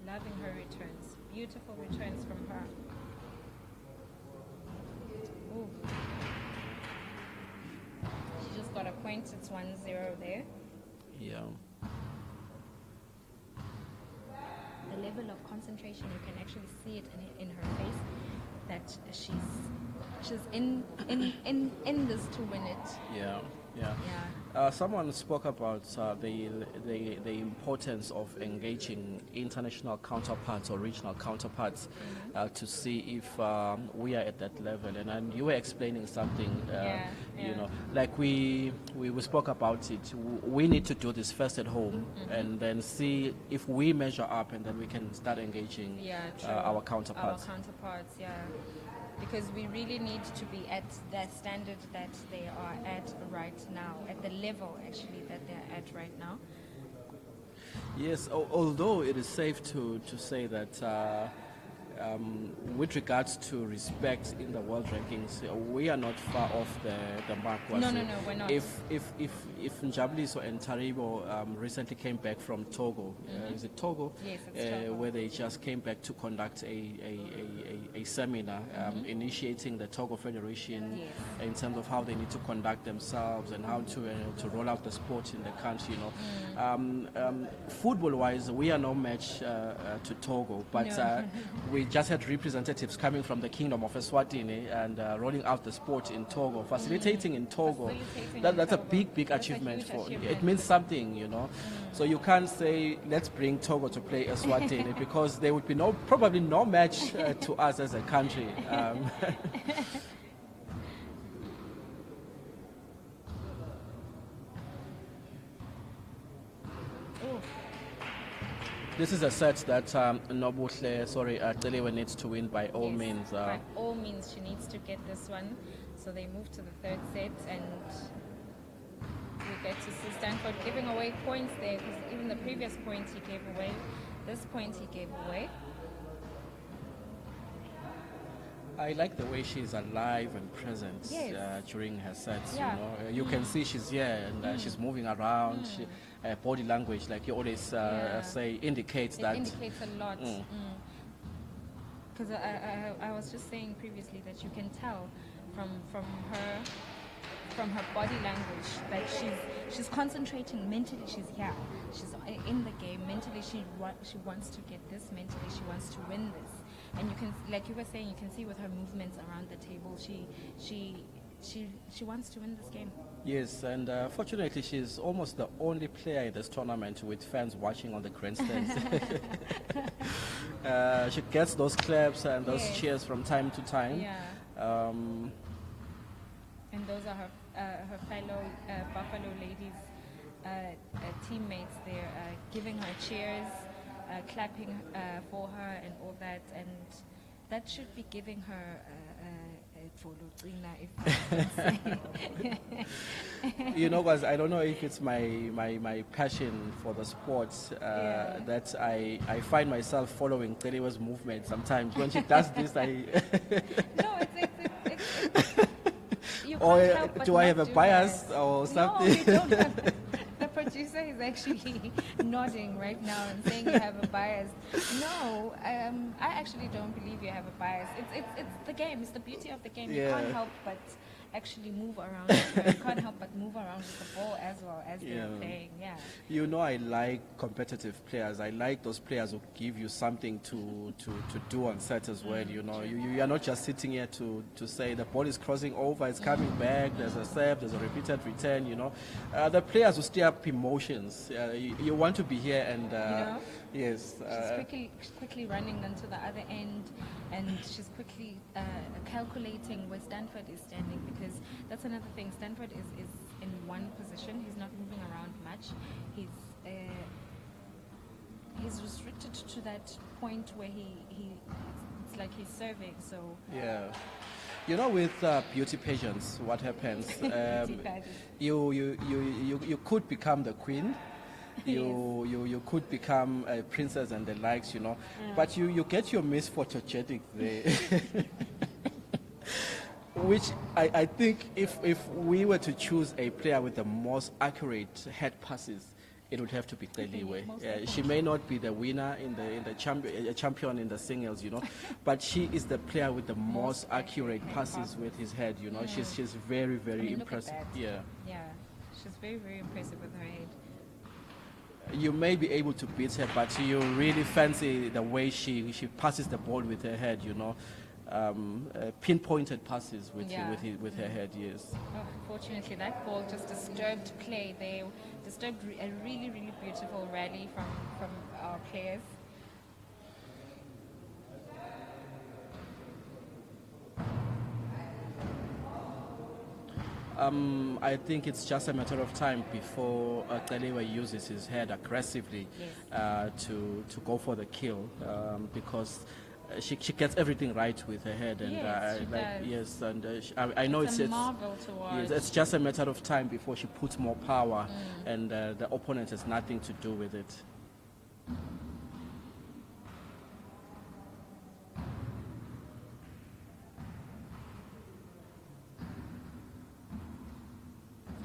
Loving her returns. Beautiful returns from her. Ooh. She just got a point. It's 1-0 there. Yeah. The level of concentration, you can actually see it in her face, that she's in this to win it. Yeah. Someone spoke about the importance of engaging international counterparts or regional counterparts to see if we are at that level. And you were explaining something, you know, like we spoke about it. We need to do this first at home, and then see if we measure up, and then we can start engaging our counterparts. Our counterparts, yeah. because we really need to be at that standard that they are at right now, at the level actually that they're at right now. Yes, although it is safe to say that with regards to respect in the world rankings, we are not far off the mark. No, we're not. If Njabuliso and Taribo recently came back from Togo, is it Togo? Yes, it's Togo. Where they just came back to conduct a seminar initiating the Togo Federation in terms of how they need to conduct themselves and how to roll out the sport in the country. Football-wise, we are no match to Togo, but we just had representatives coming from the Kingdom of Eswatini and rolling out the sport in Togo, facilitating in Togo. That's a big achievement it means something, So you can't say let's bring Togo to play Eswatini because there would be probably no match to us as a country. This is a set that Telewe needs to win by all means. By all means, she needs to get this one. So they move to the third set, and we get to see Stanford giving away points there, because even the previous point he gave away, this point he gave away. I like the way she's alive and present during her sets. You can see she's here and she's moving around. Body language, like you always say, indicates that. It indicates a lot. Because I was just saying previously that you can tell from her body language that she's concentrating mentally. She's here. She's in the game mentally. She wants to get this mentally. She wants to win this. And you can, like you were saying, you can see with her movements around the table, she wants to win this game. Yes, and fortunately, she's almost the only player in this tournament with fans watching on the grandstands. She gets those claps and those cheers from time to time. Yeah. And those are her fellow Buffalo ladies, teammates there, giving her cheers. Clapping for her and all that, and that should be giving her if I can say. Guys, I don't know if it's my passion for the sports that I find myself following Telewe's movement sometimes. When she does this, I... No, it's you or can't help but do I have a bias that. or something? No, you don't have. The producer is actually nodding right now and saying you have a bias. No, I actually don't believe you have a bias. It's the game. It's the beauty of the game. You can't help but actually move around. You can't help but move around with the ball as well as they're playing. Yeah. I like competitive players. I like those players who give you something to do on set as well. You are not just sitting here to say the ball is crossing over, it's coming back, there's a serve, there's a repeated return. The players who stir up emotions. You want to be here and yes. She's quickly running onto the other end, and she's quickly calculating where Stanford is standing, because that's another thing. Stanford is in one position. He's not moving around much. He's restricted to that point where it's like he's serving. So with beauty pageants, what happens? You could become the queen. You could become a princess and the likes, but you get your Miss Photogenic there. Which I think if we were to choose a player with the most accurate head passes, it would have to be Telewe. She may not be the winner in the champion in the singles, but she is the player with the most accurate passes with his head. She's very impressive. Yeah, she's very impressive with her head. You may be able to beat her, but you really fancy the way she passes the ball with her head. Pinpointed passes with her head. Yes. Oh, fortunately, that ball just disturbed play. They disturbed a really beautiful rally from our players. I think it's just a matter of time before Telewe uses his head aggressively to go for the kill, because she gets everything right with her head, and Yes, she does. yes, and I know It's a marvel to watch. yes, it's just a matter of time before she puts more power, and the opponent has nothing to do with it.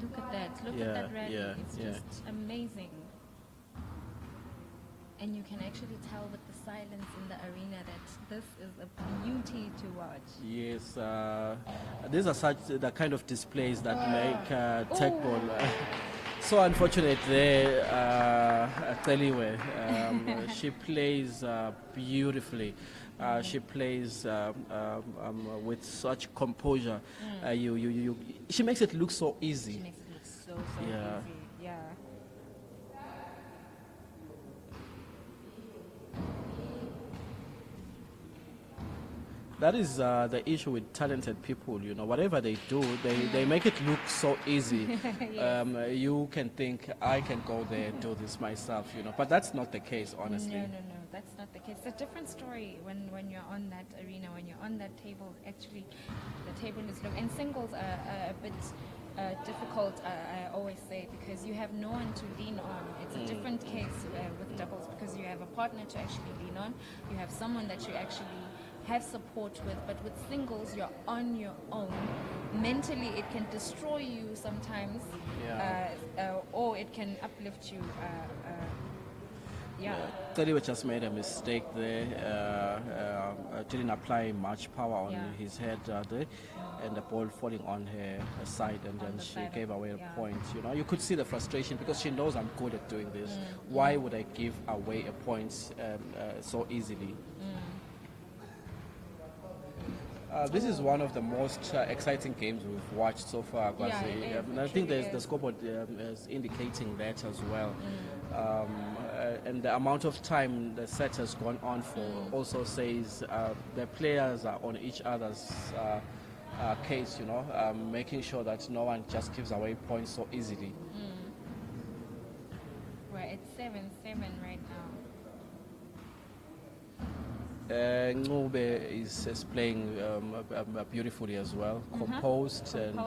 Look at that. Look Yeah, at that rally. yeah, It's yeah. just amazing. And you can actually tell with the silence in the arena that this is a beauty to watch. Yes, these are such the kind of displays that make Teqball so unfortunate there. Teliwe, she plays beautifully. She plays with such composure. She makes it look so easy. She makes it look so Yeah. easy. Yeah. That is the issue with talented people, you know. Whatever they do, they make it look so easy. You can think, I can go there and do this myself, you know. But that's not the case, honestly. No, that's not the case. It's a different story when you're on that arena, when you're on that table. Actually, the table is low. And singles are a bit difficult, I always say, because you have no one to lean on. It's a different case with doubles because you have a partner to actually lean on. You have someone that you actually have support with, but with singles you're on your own. Mentally it can destroy you sometimes, or it can uplift you. Teliwe just made a mistake there, didn't apply much power on his head there, and the ball falling on her side, and then she gave away a point. You know, you could see the frustration because she knows I'm good at doing this. Why would I give away a point so easily? This is one of the most exciting games we've watched so far. Yeah, it is. And I think the scoreboard is indicating that as well. And the amount of time the set has gone on for also says the players are on each other's case, you know, making sure that no one just gives away points so easily. We're at 7-7 right now. Ncube is playing beautifully as well, composed, and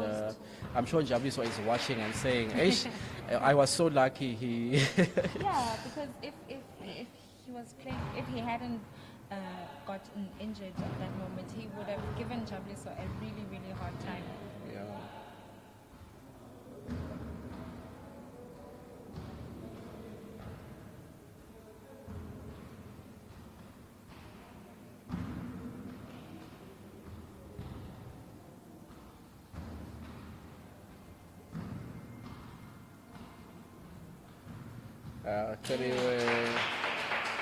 I'm sure Jabiso is watching and saying, "Eish, I was so lucky he." Yeah, because if he was playing, if he hadn't gotten injured at that moment, he would have given Jabiso a really hard time. Yeah.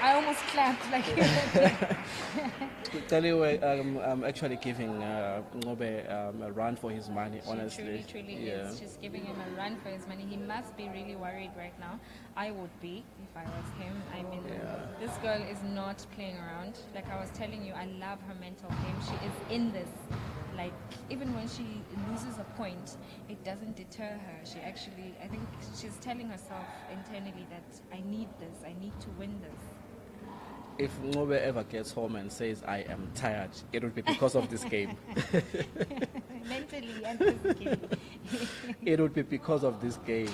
I almost clapped like Teliwe, I'm actually giving Ncube a run for his money, honestly. She truly is. She's giving him a run for his money. He must be really worried right now. I would be if I was him. I mean, this girl is not playing around. Like I was telling you, I love her mental game. She is in this. Like, even when she loses a point, it doesn't deter her. She actually, I think she's telling herself internally that I need this, I need to win this. If Ncube ever gets home and says, I am tired, it will be because of this game. Mentally and physically. It would be because of this game.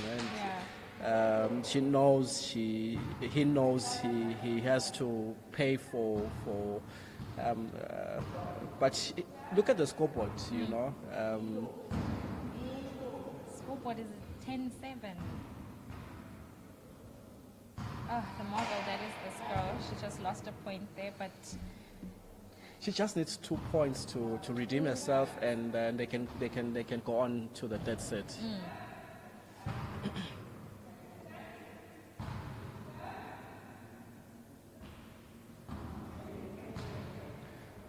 And she knows, he knows he has to pay for but look at the scoreboard, you know. Scoreboard is 10-7. Oh, the marvel that is this girl. She just lost a point there, but she just needs 2 points to redeem herself, and then they can go on to the third set.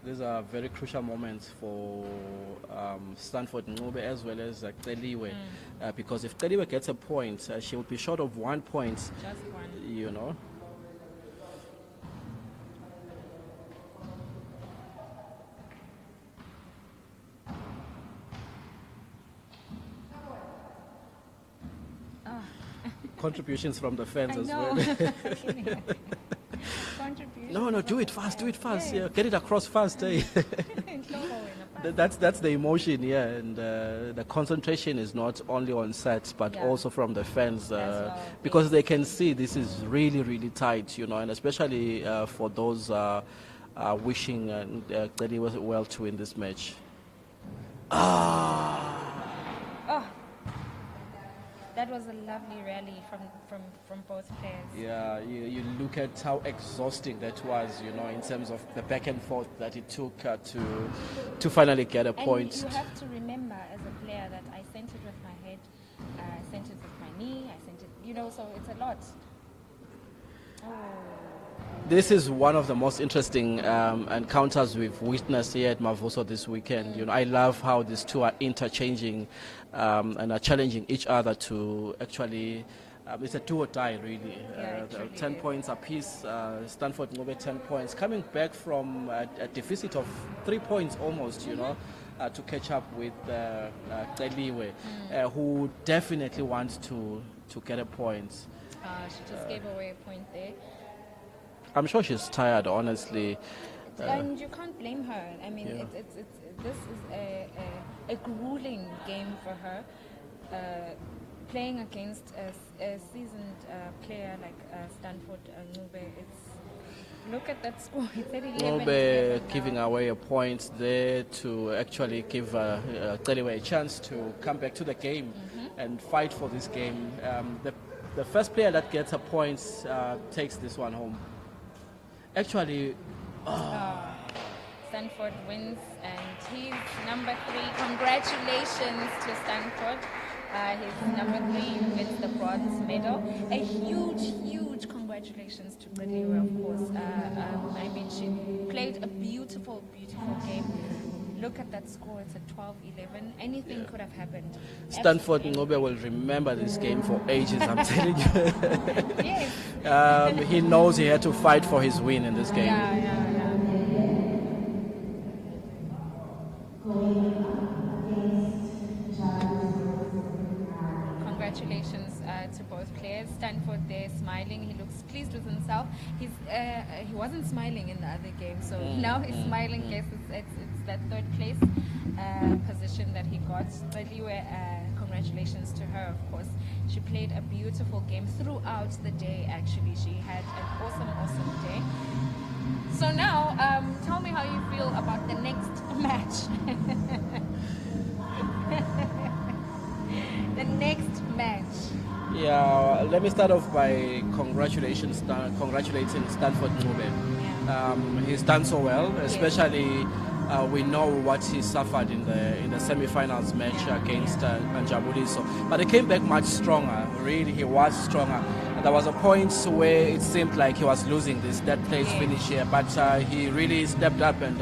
These are very crucial moments for Stanford Ncube as well as Teliwe, because if Teliwe gets a point, she will be short of 1 point. just one. You know. Contributions from the fans I as know. well. Contribution. No, do it fast, Yes. yeah, get it across fast, eh? That's the emotion, yeah, and the concentration is not only on set, but Yeah. also from the fans, well, because yes. they can see this is really, really tight, you know, and especially for those wishing Celi well to win this match. Oh, that was a lovely rally from both players. Yeah, you look at how exhausting that was, you know, in terms of the back and forth that it took to finally get a point. And you have to remember as a player that I sent it with my head, I sent it with my knee, I sent it, you know, so it's a lot. Oh. This is one of the most interesting encounters we've witnessed here at Mavuso this weekend. You know, I love how these two are interchanging and are challenging each other to actually. It's a do or die, really. Yeah, 10 points apiece. Stanford Ngobe 10 points, coming back from a deficit of 3 points almost. You know, to catch up with Celiwe, who definitely wants to get a point. She just gave away a point there. I'm sure she's tired, honestly. And you can't blame her. I mean, Yeah. this is a grueling game for her. Playing against a seasoned player like Stanford Ngube, look at that score. It's at 11. Ngobe giving away a point there to actually give Celiwe a chance to come back to the game and fight for this game. The first player that gets a point takes this one home. Actually, Stanford wins, and he's number 3. Congratulations to Stanford. He's number 3 with the bronze medal. A huge congratulations to Celiwe, of course. I mean, she played a beautiful game. Look at that score, it's a 12-11. Anything could have happened. Stanford Ngobe will remember this game for ages, I'm telling you. Yes. He knows he had to fight for his win in this game. Yeah. Congratulations to both players. Stanford there smiling. He looks pleased with himself. He wasn't smiling in the other game, so now he's smiling. Yes, it's that third place position that he got. Celiwe, congratulations to her, of course. She played a beautiful game throughout the day, actually. She had an awesome day. So now, tell me how you feel about the next match. The next match. Yeah, let me start off by congratulating Stanford Ngube. He's done so well, especially we know what he suffered in the semi-finals match against Jabuliso. But he came back much stronger. Really, he was stronger. And there was a point where it seemed like he was losing this third place finish here, but he really stepped up and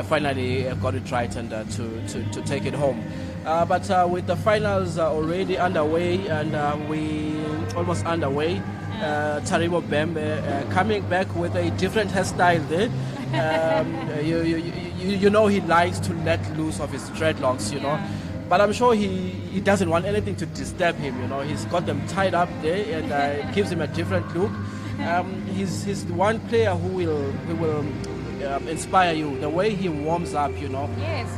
finally got it right and to take it home. But with the finals already underway and we almost underway, Taribo Bembe coming back with a different hairstyle there. You know he likes to let loose of his dreadlocks, you know. But I'm sure he doesn't want anything to disturb him, you know. He's got them tied up there and it gives him a different look. He's one player who will inspire you. The way he warms up, you know. Yes,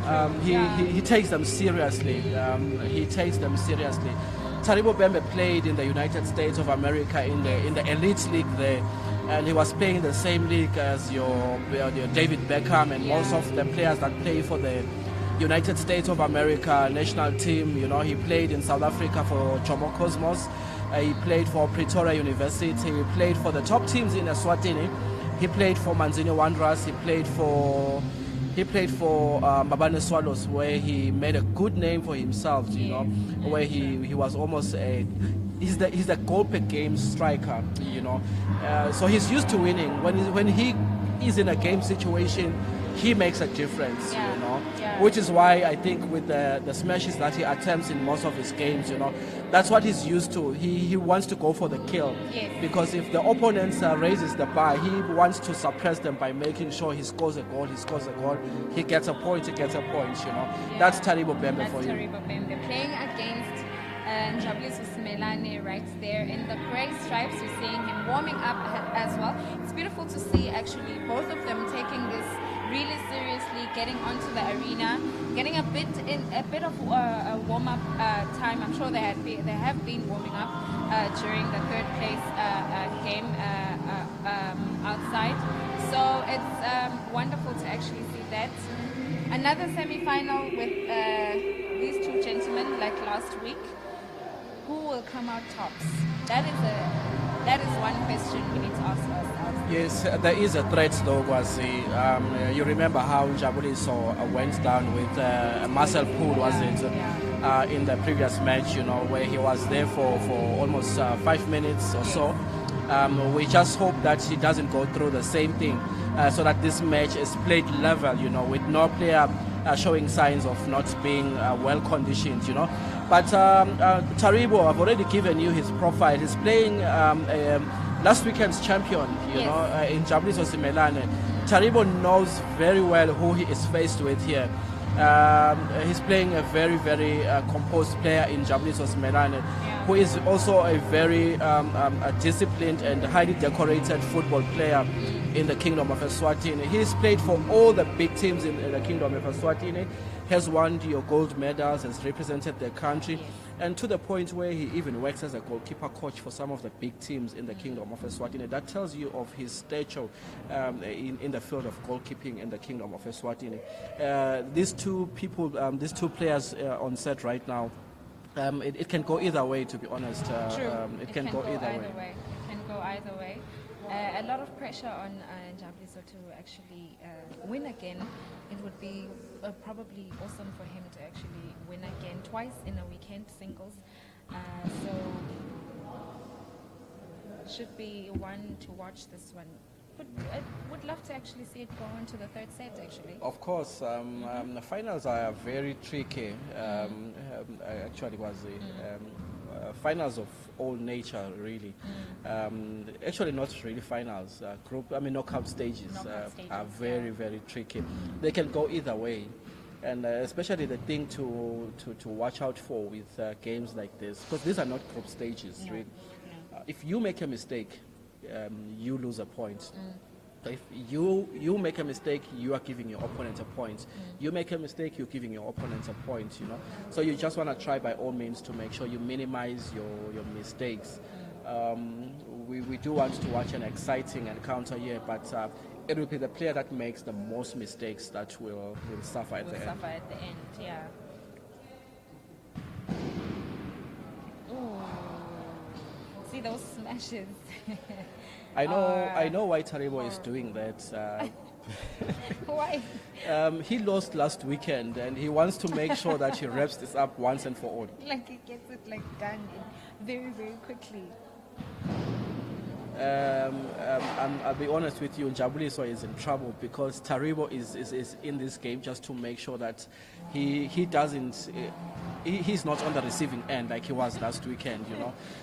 he takes them seriously. Taribo Bembe played in the United States of America in the elite league there, and he was playing in the same league as your David Beckham and most of the players that play for the United States of America national team. You know, he played in South Africa for Jomo Cosmos. He played for Pretoria University. He played for the top teams in Eswatini. He played for Manzini Wanderers. He played for Mabane Swallows, where he made a good name for himself. You know, where he was almost he's the goal per game striker. You know, so he's used to winning. When he is in a game situation, he makes a difference. Yeah. You know, Yeah. which is why I think with the smashes that he attempts in most of his games, you know, that's what he's used to. He wants to go for the kill. Yes. Because if the opponent raises the bar, he wants to suppress them by making sure he scores a goal. He gets a point, you know. Yeah. That's Taribo Bembe That's for you. Taribo Bembe playing against Jabuliso Melane right there in the grey stripes. You're seeing him warming up as well. It's beautiful to see actually both of them taking this really seriously, getting onto the arena, getting a bit of a warm up time. I'm sure they have been warming up during the third place game outside. So it's wonderful to actually see that. Another semi-final with these two gentlemen, like last week. Who will come out tops? That is one question we need to ask ourselves. Yes, there is a threat though, Kwasi. You remember how Jabuliso went down with Marcel Poole, was it? In the previous match, where he was there for almost 5 minutes or so. We just hope that he doesn't go through the same thing, so that this match is played level, with no player showing signs of not being well conditioned, But Taribo, I've already given you his profile. He's playing last weekend's champion, in Jabuliso Simelane. Taribo knows very well who he is faced with here. He's playing a very, very composed player in Jabuliso Simelane, who is also a very disciplined and highly decorated football player in the Kingdom of Eswatini. He's played for all the big teams in the Kingdom of Eswatini, has won your gold medals, has represented their country, and to the point where he even works as a goalkeeper coach for some of the big teams in the Kingdom of Eswatini. That tells you of his stature in the field of goalkeeping in the Kingdom of Eswatini. These two people, these two players on set right now, it can go either way, to be honest. True. It can go either way. It can go either way. A lot of pressure on Jabuliso to actually win again. It would be probably awesome for him to actually win again twice in a weekend singles. So should be one to watch this one. I would love to actually see it go on to the third set, actually. Of course, the finals are very tricky. Actually, was finals of all nature, really. Actually, not really finals. Knockout stages are very, very tricky. They can go either way. And especially the thing to watch out for with games like this, because these are not group stages, really. If you make a mistake, you lose a point. If you make a mistake, you are giving your opponent a point. You make a mistake, you're giving your opponent a point, So you just want to try by all means to make sure you minimize your mistakes. We do want to watch an exciting encounter here, but it will be the player that makes the most mistakes that will suffer at the end. Suffer at the end, yeah. Ooh. See those smashes. I know why Taribo is doing that. Why? He lost last weekend, and he wants to make sure that he wraps this up once and for all. Like he gets it done very, very quickly. I'll be honest with you, Jabuliso is in trouble because Taribo is in this game just to make sure that he doesn't. He's not on the receiving end like he was last weekend,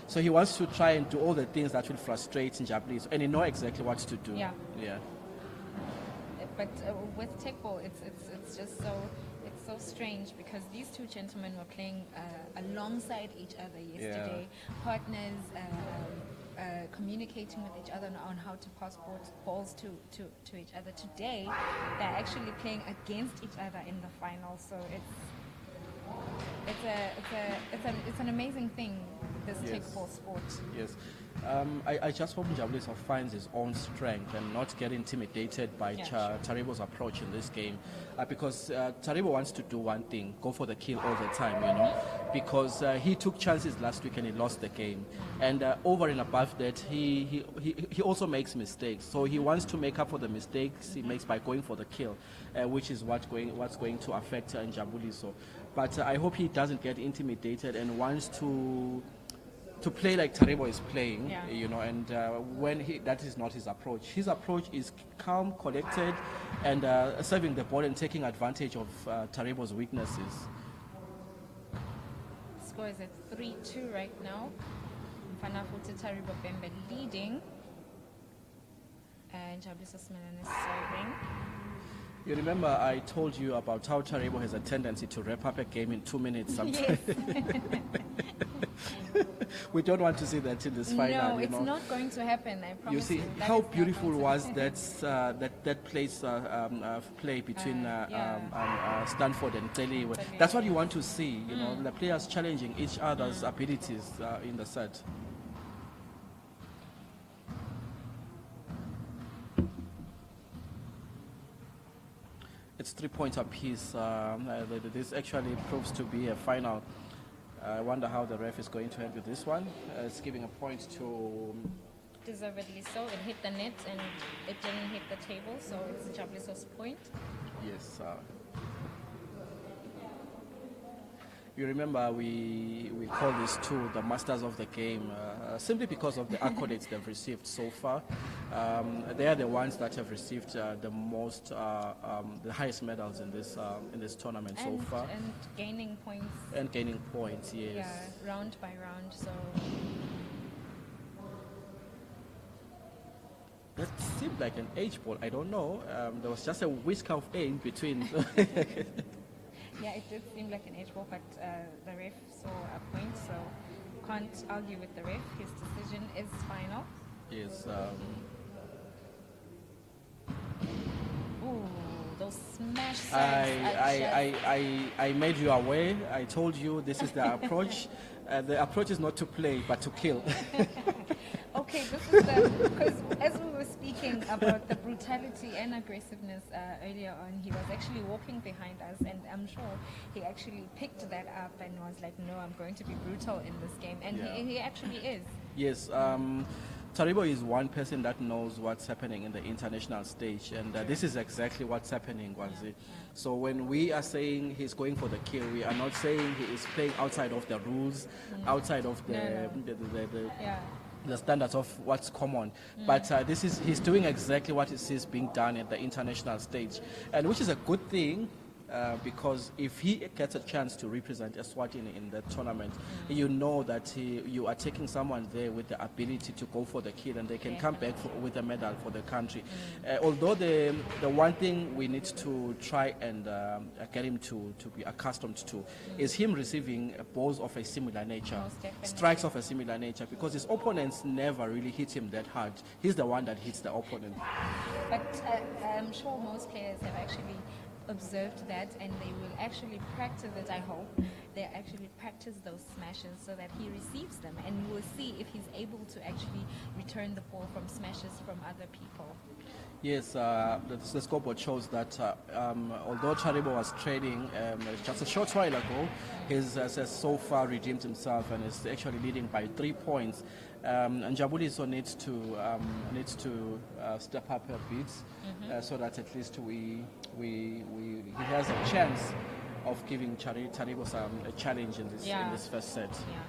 So he wants to try and do all the things that will frustrate Jabuliso, and he knows exactly what to do. Yeah. Yeah. But with Teqball, it's just so strange because these two gentlemen were playing alongside each other yesterday, partners. Communicating with each other on how to pass balls to each other. Today, they're actually playing against each other in the final. So it's an amazing thing, this Teqball sport. Yes. I just hope Jabuliso finds his own strength and not get intimidated by Taribo's approach in this game, because Taribo wants to do one thing, go for the kill all the time, because he took chances last week and he lost the game, and over and above that he also makes mistakes, so he wants to make up for the mistakes he makes by going for the kill, which is what's going to affect Jabuliso. But I hope he doesn't get intimidated and wants to play like Taribo is playing, and when that is not his approach. His approach is calm, collected, and serving the ball and taking advantage of Taribo's weaknesses. Score is at 3-2 right now. Mfanafuti Taribo Bembe leading, and Jabuliso Simelane is serving. You remember I told you about how Taribo has a tendency to wrap up a game in 2 minutes sometimes. Yes. We don't want to see that in this final. No, it's not going to happen. I promise You see, That how is not beautiful going to was happen. that place play between yeah. Stanford and Teliwe. Teliwe, That's what you want to see, you know, the players challenging each other's abilities in the set. It's 3 points apiece. This actually proves to be a final. I wonder how the ref is going to handle this one. It's giving a point to. Deservedly so. It hit the net and it didn't hit the table, so it's Jabuliso's point. Yes. You remember we call these two the masters of the game simply because of the accolades they've received so far. They are the ones that have received the most, the highest medals in this tournament so far. And gaining points. And gaining points, yes. Yeah, round by round. So that seemed like an H ball. I don't know. There was just a whisker of A in between. yeah, it did seem like an edge ball, but the ref saw a point, so can't argue with the ref. His decision is final. Yes. Ooh, those smash sides. I made you aware. I told you this is the approach. The approach is not to play, but to kill. Okay, this is because as we were speaking about the brutality and aggressiveness earlier on, he was actually walking behind us, and I'm sure he actually picked that up and was like, no, I'm going to be brutal in this game, and Yeah. he actually is. Yes. Taribo is one person that knows what's happening in the international stage, and this is exactly what's happening, Gwazi. So when we are saying he's going for the kill, we are not saying he is playing outside of the rules, outside of the standards of what's common. But he's doing exactly what he sees being done at the international stage, and which is a good thing. Because if he gets a chance to represent Eswatini in the tournament, you know that you are taking someone there with the ability to go for the kill, and they can come back with a medal for the country. Although the one thing we need to try and get him to be accustomed to is him receiving balls of a similar nature, strikes of a similar nature, because his opponents never really hit him that hard. He's the one that hits the opponent. But I'm sure most players have actually observed that, and they will actually practice it. I hope they actually practice those smashes so that he receives them, and we will see if he's able to actually return the ball from smashes from other people. Yes, the scoreboard shows that although Taribo was trading just a short while ago, he's so far redeemed himself and is actually leading by 3 points. And Jabuliso needs to step up a bit so that at least he has a chance of giving Taribo a challenge in this first set. Yeah.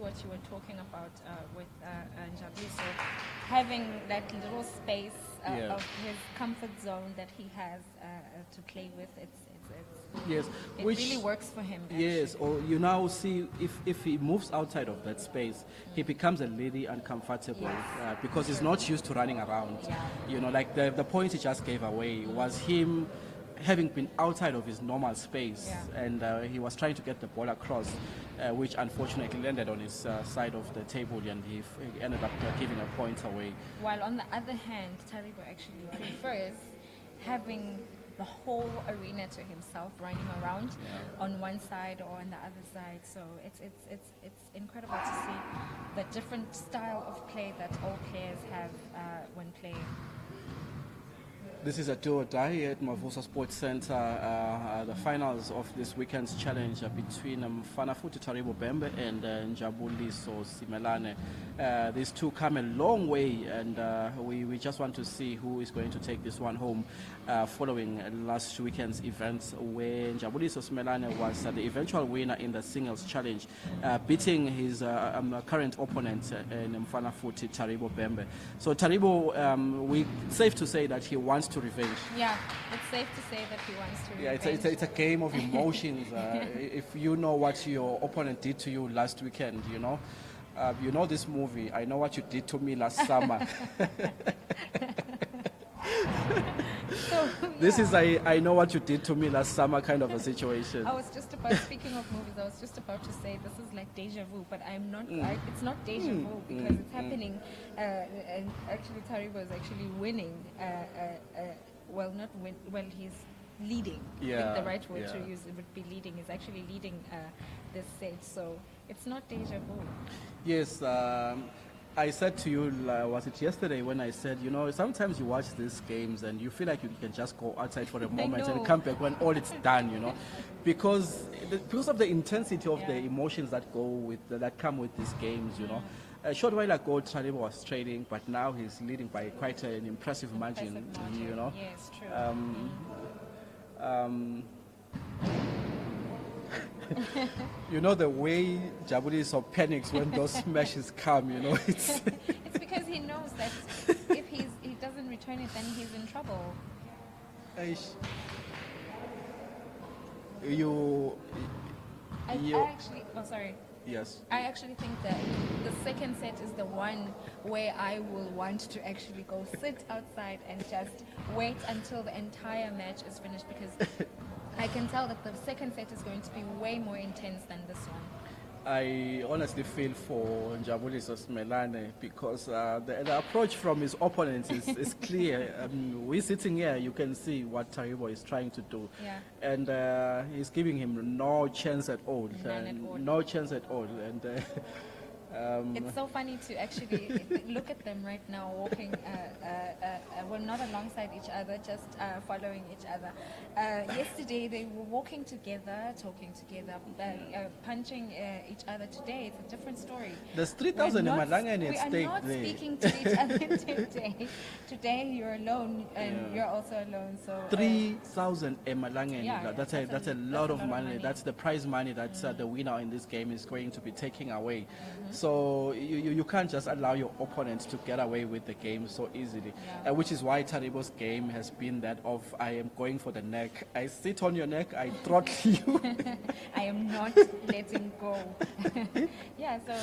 What you were talking about with Njabi, so having that little space of his comfort zone that he has to play with, yes, it really works for him. Yes, or you now see if he moves outside of that space, he becomes a little uncomfortable because he's not used to running around. You know, like the point he just gave away was him having been outside of his normal space, and he was trying to get the ball across, which unfortunately landed on his side of the table, and he ended up giving a point away. While on the other hand, Taribo actually prefers having the whole arena to himself, running around on one side or on the other side. So it's incredible to see the different style of play that all players have when playing. This is a do or die at Mavusa Sports Center. The finals of this weekend's challenge are between Mfanafuti Taribo Bembe and Njabuliso Simelane. These two come a long way, and we just want to see who is going to take this one home following last weekend's events, where Njabuliso Simelane was the eventual winner in the singles challenge, beating his current opponent in Mfanafuti Taribo Bembe. So Taribo, safe to say that he wants to revenge. Yeah, it's safe to say that he wants to. Yeah, it's a game of emotions. If you know what your opponent did to you last weekend, you know this movie. I know what you did to me last summer. So, This yeah. is I know what you did to me last summer kind of a situation. I was just about, speaking of movies, I was just about to say this is like deja vu, but I'm not. It's not deja vu because it's happening. And actually, Taribo is actually winning. Well, not win. Well, he's leading. I think Yeah, the right word to yeah. use would be leading. He's actually leading this set, so it's not deja vu. Yes, I said to you, was it yesterday when I said, sometimes you watch these games and you feel like you can just go outside for a moment and know. come back when all it's done, because of the intensity of the Yeah. emotions that that come with these games. A short while ago, Talibo was trading, but now he's leading by quite an impressive margin. Impressive margin. Yes, true. The way Jabuli so panics when those smashes come, it's It's because he knows that if he doesn't return it, then he's in trouble. Eish. You, I actually, oh sorry, yes. I actually think that the second set is the one where I will want to actually go sit outside and just wait until the entire match is finished because I can tell that the second set is going to be way more intense than this one. I honestly feel for Njabuli Sosmelane because the approach from his opponents is clear. We're sitting here, you can see what Taribo is trying to do. Yeah. And he's giving him no chance at all. None at all. No chance at all. And It's so funny to actually look at them right now walking, well, not alongside each other, just following each other. Yesterday they were walking together, talking together, punching each other. Today it's a different story. There's 3,000 Emalangeni at stake We are not there. speaking to each other today. Today you're alone and you're also alone. So 3,000 Emalangeni. Yeah, That's a lot of money. That's the prize money that the winner in this game is going to be taking away. So you can't just allow your opponent to get away with the game so easily, Yeah. which is why Taribo's game has been that of I am going for the neck. I sit on your neck, I throttle you. I am not letting go. Yeah, so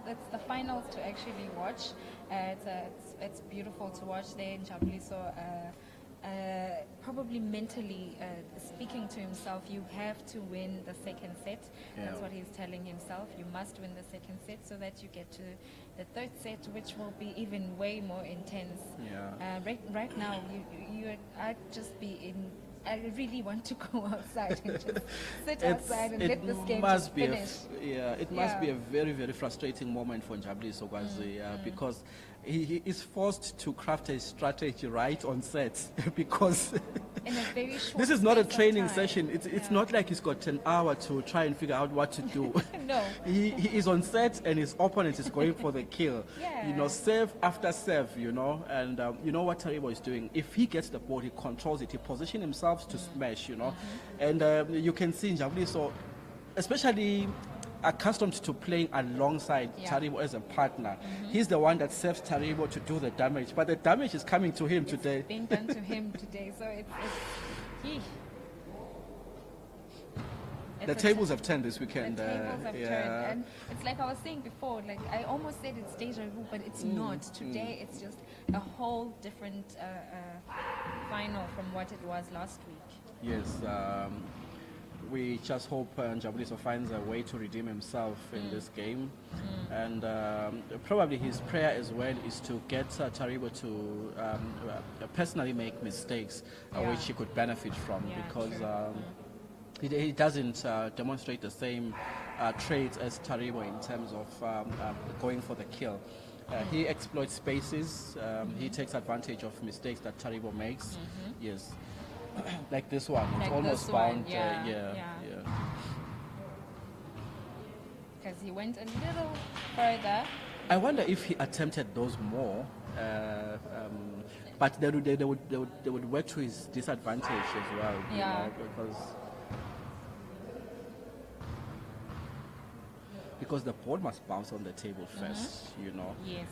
it's the finals to actually watch. It's beautiful to watch there in Jabuliso. Probably mentally speaking to himself, you have to win the second set. Yeah. That's what he's telling himself. You must win the second set so that you get to the third set, which will be even way more intense. Yeah. Right now, I'd just be in. I really want to go outside and just sit outside and let this game just finish. It must be a very, very frustrating moment for Njabuli Sokwazi because he is forced to craft a strategy right on set because In a very short this is not a space of training time. session. It's not like he's got an hour to try and figure out what to do. No. He is on set and his opponent is going for the kill. Yeah. Serve after serve, and you know what Taribo is doing. If he gets the ball, he controls it. He positions himself to smash, and you can see Njabuli, so especially accustomed to playing alongside Taribo as a partner. He's the one that serves Taribo to do the damage, but the damage is coming to him today. Being done to him today, so yeesh. The tables have turned this The weekend. tables have turned, and it's like I was saying before. Like I almost said, it's deja vu, but it's not. Today, it's just a whole different final from what it was last week. Yes, we just hope Njabuliso finds a way to redeem himself in this game. And probably his prayer as well is to get Taribo to personally make mistakes which he could benefit from because he doesn't demonstrate the same traits as Taribo in terms of going for the kill. He exploits spaces, he takes advantage of mistakes that Taribo makes. Yes. Like this one, it's Like almost this one, bound. yeah. Because he went a little further. I wonder if he attempted those more, but they would work to his disadvantage as well. Yeah. Because the ball must bounce on the table first. Yes.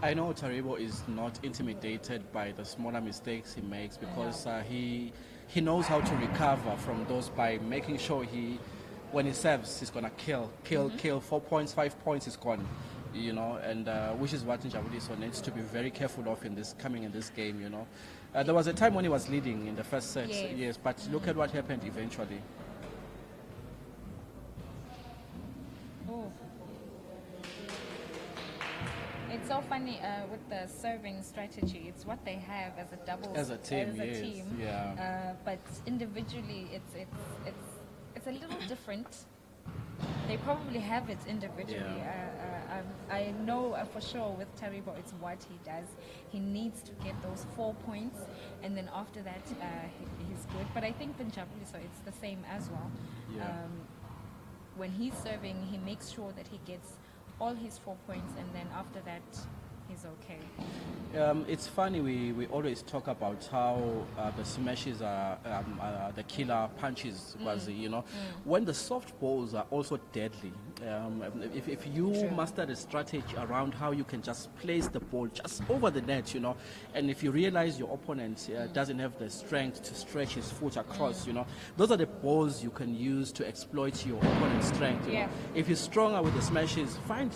I know Taribo is not intimidated by the smaller mistakes he makes because he knows how to recover from those by making sure when he serves, he's gonna kill. 4 points, 5 points is gone, you know, and which is what Njabuliso needs to be very careful of in this game, you know. There was a time when he was leading in the first set, yes, but look at what happened eventually. Oh. It's so funny with the serving strategy. It's what they have as a double, As a team, yes, team. yeah. But individually, it's a little different. They probably have it individually. I know for sure with Taribo, it's what he does. He needs to get those 4 points, and then after that, he's good. But I think Njabuliso, it's the same as well. Yeah. When he's serving, he makes sure that he gets all his 4 points, and then after that, he's okay. It's funny, we always talk about how the smashes are the killer punches, you know. When the soft balls are also deadly, if you master the strategy around how you can just place the ball just over the net, you know, and if you realize your opponent doesn't have the strength to stretch his foot across, you know, those are the balls you can use to exploit your opponent's strength. You know? If you're stronger with the smashes, find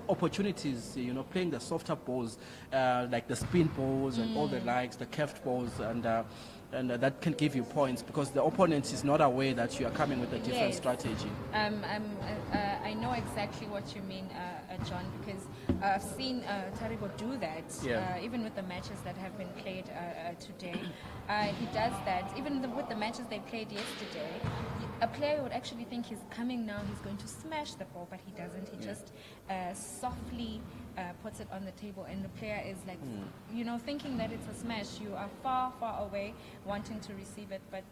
opportunities, you know, playing the softer balls, like the spin balls and all the likes, the curved balls, and that can give you points because the opponent is not aware that you are coming with a different strategy. I know exactly what you mean, John, because I've seen Taribo do that, even with the matches that have been played today. He does that, even with the matches they played yesterday. A player would actually think he's coming now, he's going to smash the ball, but he doesn't. He just softly puts it on the table, and the player is like, you know, thinking that it's a smash. You are far, far away wanting to receive it, but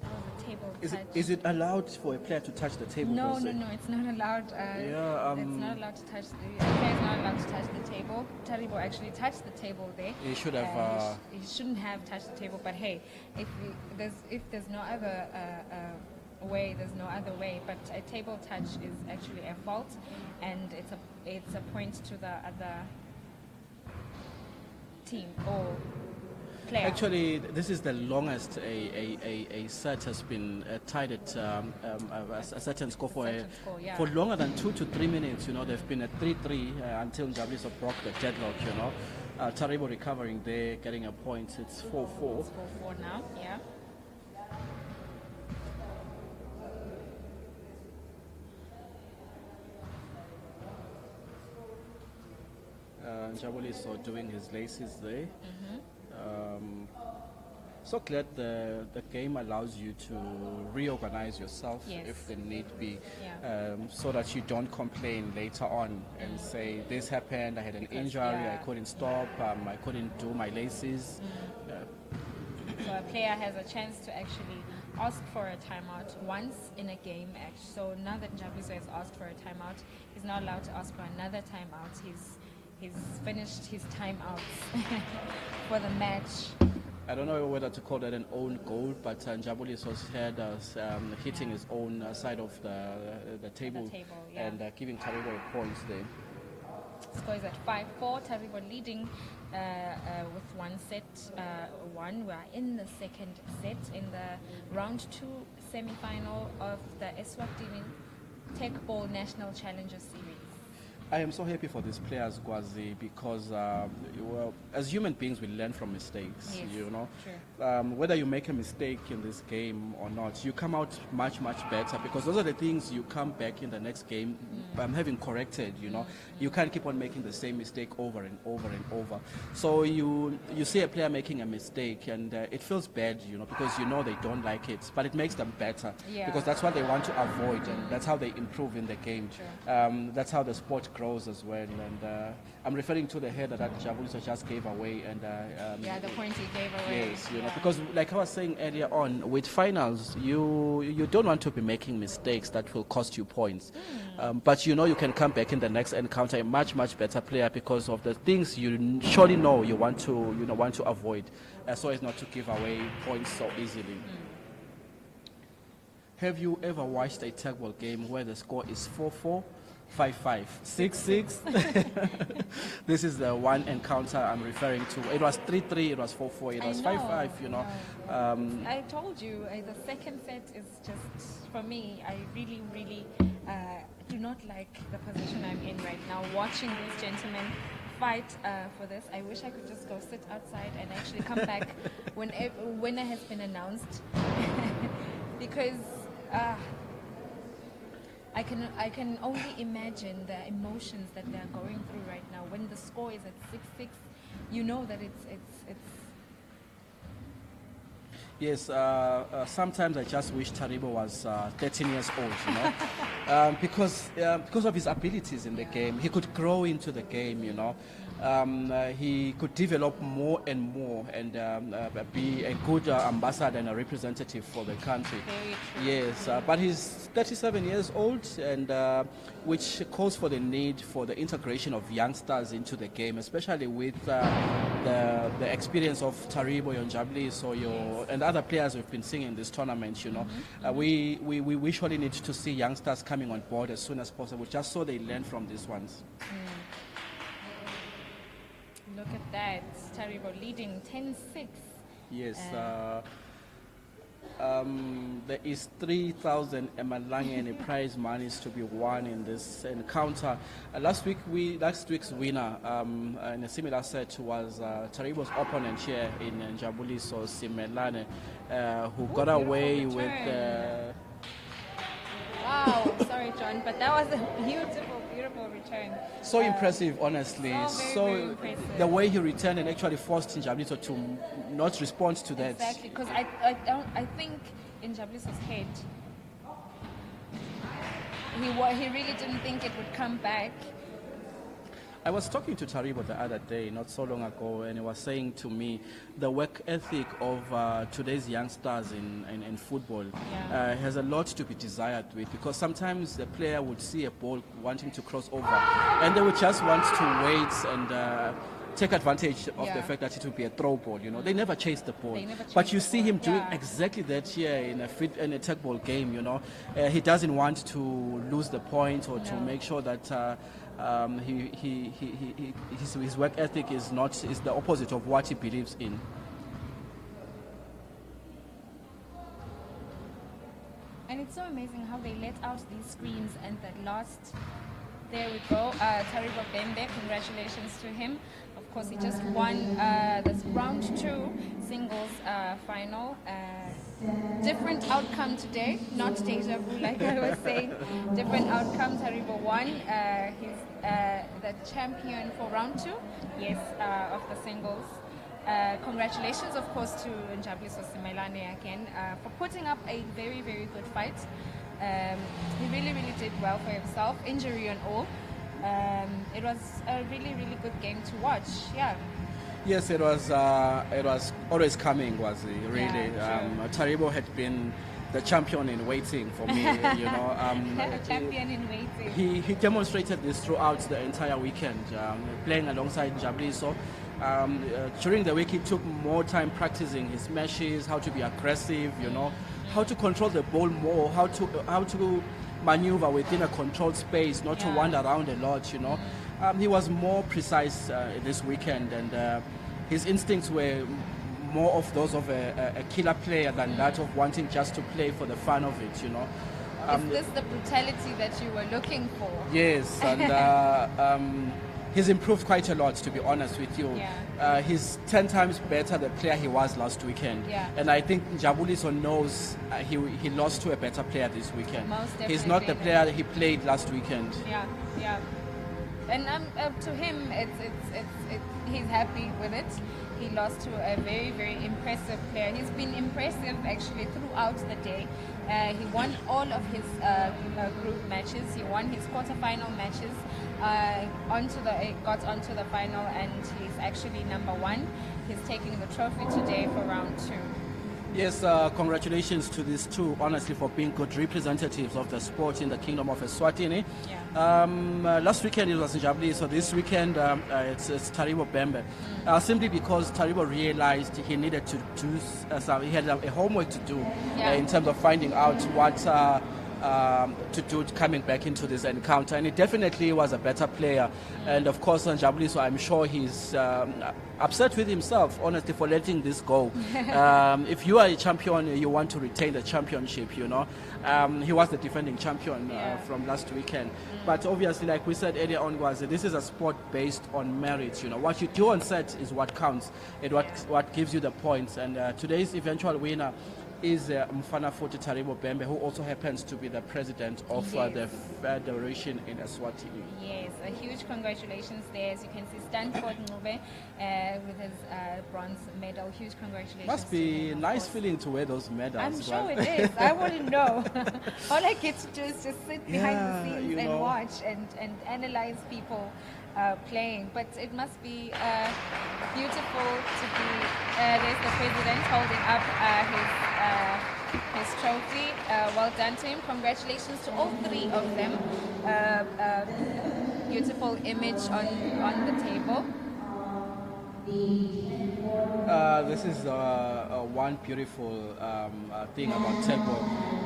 the table touch. Is it allowed for a player to touch the table? No, it's not allowed. It's not allowed to touch. The player is not allowed to touch the table. Taribo actually touched the table there. He should have. He shouldn't have touched the table. But hey, if there's no other way, there's no other way. But a table touch is actually a fault, and it's a point to the other team or player. Actually, this is the longest a set has been tied at a certain score for longer than 2 to 3 minutes. You know, they've been at 3-3 until Njabuliso broke the deadlock. You know, Taribo recovering there, getting a point. It's 4-4. It's 4-4 now. Yeah. Njabuliso doing his laces there. So glad the game allows you to reorganize yourself if the need be, so that you don't complain later on and say this happened, I had an injury, I couldn't stop, I couldn't do my laces. So a player has a chance to actually ask for a timeout once in a game. So now that Njabuliso has asked for a timeout, he's not allowed to ask for another timeout. He's finished his timeouts for the match. I don't know whether to call that an own goal, but Njabuliso's head hitting his own side of the table, and giving Taribo a point there. Score is at 5-4. Taribo leading with one set. We are in the second set in the round 2 semi-final of the Eswatini Teqball National Challenger Series. I am so happy for these players, Gwazi, because as human beings, we learn from mistakes. Yes, you know, true. Whether you make a mistake in this game or not, you come out much better because those are the things you come back in the next game having corrected. You know, you can't keep on making the same mistake over and over and over. So you see a player making a mistake and it feels bad, you know, because you know they don't like it, but it makes them better because that's what they want to avoid, and that's how they improve in the game. That's how the sport grows as well, and I'm referring to the header that Njabuliso just gave away, and the point he gave away. Yes, you know, because like I was saying earlier on, with finals, you don't want to be making mistakes that will cost you points, but you know you can come back in the next encounter a much better player because of the things you surely know you want to avoid, so as not to give away points so easily. Have you ever watched a Teqball game where the score is 4-4? 5-5. 6-6. This is the one encounter I'm referring to. It was 3-3, it was 4-4, it was 5-5, you know. I told you, the second set is just, for me, I really, really do not like the position I'm in right now. Watching these gentlemen fight for this, I wish I could just go sit outside and actually come back when winner has been announced. Because I can only imagine the emotions that they're going through right now. When the score is at 6-6, you know that it's Yes, sometimes I just wish Taribo was 13 years old, you know, because of his abilities in the game. He could grow into the game, you know. He could develop more and more and be a good ambassador and a representative for the country. Yes, but he's 37 years old, and which calls for the need for the integration of youngsters into the game, especially with the experience of Taribo, Yonjabli, Soyo, and other players we've been seeing in this tournament. You know, we surely need to see youngsters coming on board as soon as possible, just so they learn from these ones. Look at that, Taribo leading 10-6. Yes, there is 3,000 Emalangeni prize monies to be won in this encounter. Last week's winner in a similar set was Taribo's opponent here in Jabuliso Simelane, who got away with. Wow, sorry, John, but that was a beautiful return. So impressive, honestly. Very impressive. The way he returned and actually forced Njabuliso to not respond to that. Exactly, because I think in Njabuliso's head, he really didn't think it would come back. I was talking to Taribo the other day, not so long ago, and he was saying to me the work ethic of today's youngsters in football has a lot to be desired with, because sometimes the player would see a ball wanting to cross over and they would just want to wait and take advantage of the fact that it would be a throw ball. You know, they never chase the ball. But you see him doing exactly that here in a Teqball game. You know, he doesn't want to lose the point or to make sure that his work ethic is the opposite of what he believes in. And it's so amazing how they let out these screens and that last. There we go, Taribo Bembe, congratulations to him. Of course, he just won this round 2 singles final. Different outcome today, not deja vu like I was saying. Different outcome, Taribo won. He's the champion for round 2, yes, of the singles. Congratulations, of course, to Njabuliso Simelane again for putting up a very, very good fight. He really did well for himself, injury and all. It was a really good game to watch. Yeah. Yes, it was always coming, was it, really. Taribo had been the champion in waiting for me, you know. Champion in waiting. He demonstrated this throughout the entire weekend, playing alongside Njabuliso. During the week, he took more time practicing his matches, how to be aggressive, you know, how to control the ball more, how to maneuver within a controlled space, not to wander around a lot, you know. He was more precise this weekend, and his instincts were more of those of a killer player than that of wanting just to play for the fun of it, you know. Is this the brutality that you were looking for? Yes, and he's improved quite a lot, to be honest with you. He's 10 times better the player he was last weekend. And I think Njabuliso knows he lost to a better player this weekend. He's not the player that he played last weekend. And to him, he's happy with it. He lost to a very impressive player. He's been impressive actually throughout the day. He won all of his group matches. He won his quarterfinal matches. Got onto the final, and he's actually number 1. He's taking the trophy today for round 2. Yes, congratulations to these two, honestly, for being good representatives of the sport in the Kingdom of Eswatini. Last weekend it was Njabuliso, so this weekend it's Taribo Bembe. Simply because Taribo realized he needed to do he had a homework to do in terms of finding out what to do coming back into this encounter, and he definitely was a better player. And of course, on Jabuliso, I'm sure he's upset with himself, honestly, for letting this go. If you are a champion, you want to retain the championship, you know. He was the defending champion from last weekend. But obviously, like we said earlier on, was this is a sport based on merit, you know. What you do on set is what counts, and what gives you the points. And today's eventual winner is Mfana Futhi Taribo Bembe, who also happens to be the president of the federation in Eswatini. Yes, a huge congratulations there. As you can see, Stanford Ngube with his bronze medal. Huge congratulations. Must be nice feeling to wear those medals. I'm sure it is. I wouldn't know. All I get to do is just sit behind the scenes and watch and analyze people playing. But it must be beautiful to be. There's the president holding up his trophy. Well done to him. Congratulations to all three of them. Beautiful image on the table. This is one beautiful thing about Teqball.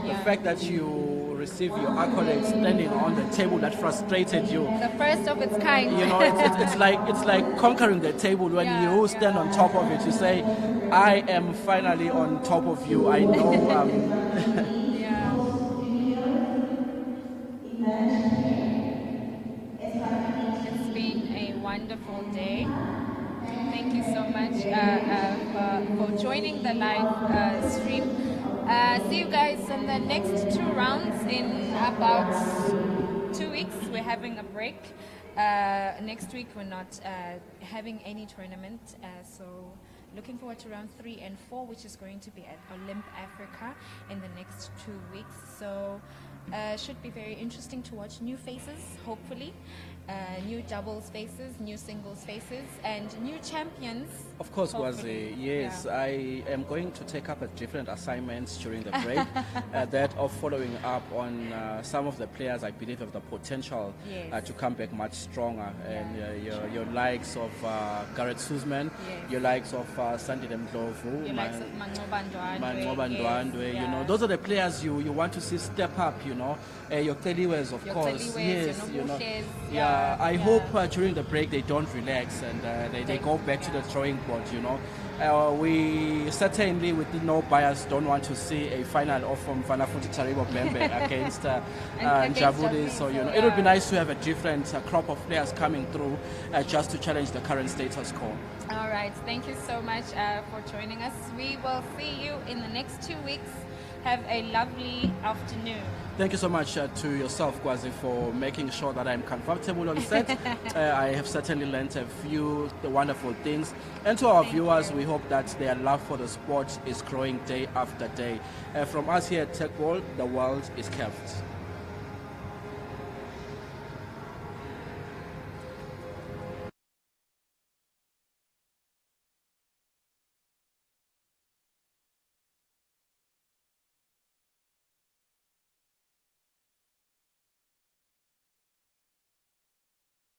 The fact that you receive your accolades standing on the table that frustrated you. The first of its kind. You know, it's like conquering the table when you stand on top of it. You say, I am finally on top of you. I know. It's been a wonderful day. Thank you so much for joining the live stream. See you guys in the next 2 rounds in about 2 weeks. We're having a break. Next week we're not having any tournament, so looking forward to round 3 and 4, which is going to be at Olymp Africa in the next 2 weeks. So should be very interesting to watch new faces, hopefully. New doubles faces, new singles faces, and new champions. Of course, Gwazi, yes. I am going to take up a different assignments during the break. That of following up on some of the players I believe have the potential to come back much stronger. And your likes of Gareth Suzman, your likes of Sandy Demdlovu, Your likes of Mangoba Ndwandwe, you know, those are the players you want to see step up, you know. Your Teliwes, of course. Yes, you know. I hope during the break they don't relax and they go back to the drawing board, you know. We certainly, with no bias, don't want to see a final of Mfana Futhi Taribo Bembe against Javudi. So, you know, it would be nice to have a different crop of players coming through just to challenge the current status quo. All right. Thank you so much for joining us. We will see you in the next 2 weeks. Have a lovely afternoon. Thank you so much to yourself, Gwazi, for making sure that I'm comfortable on set. I have certainly learned a few wonderful things. And to our viewers, we hope that their love for the sport is growing day after day. From us here at Teqball, the world is kept.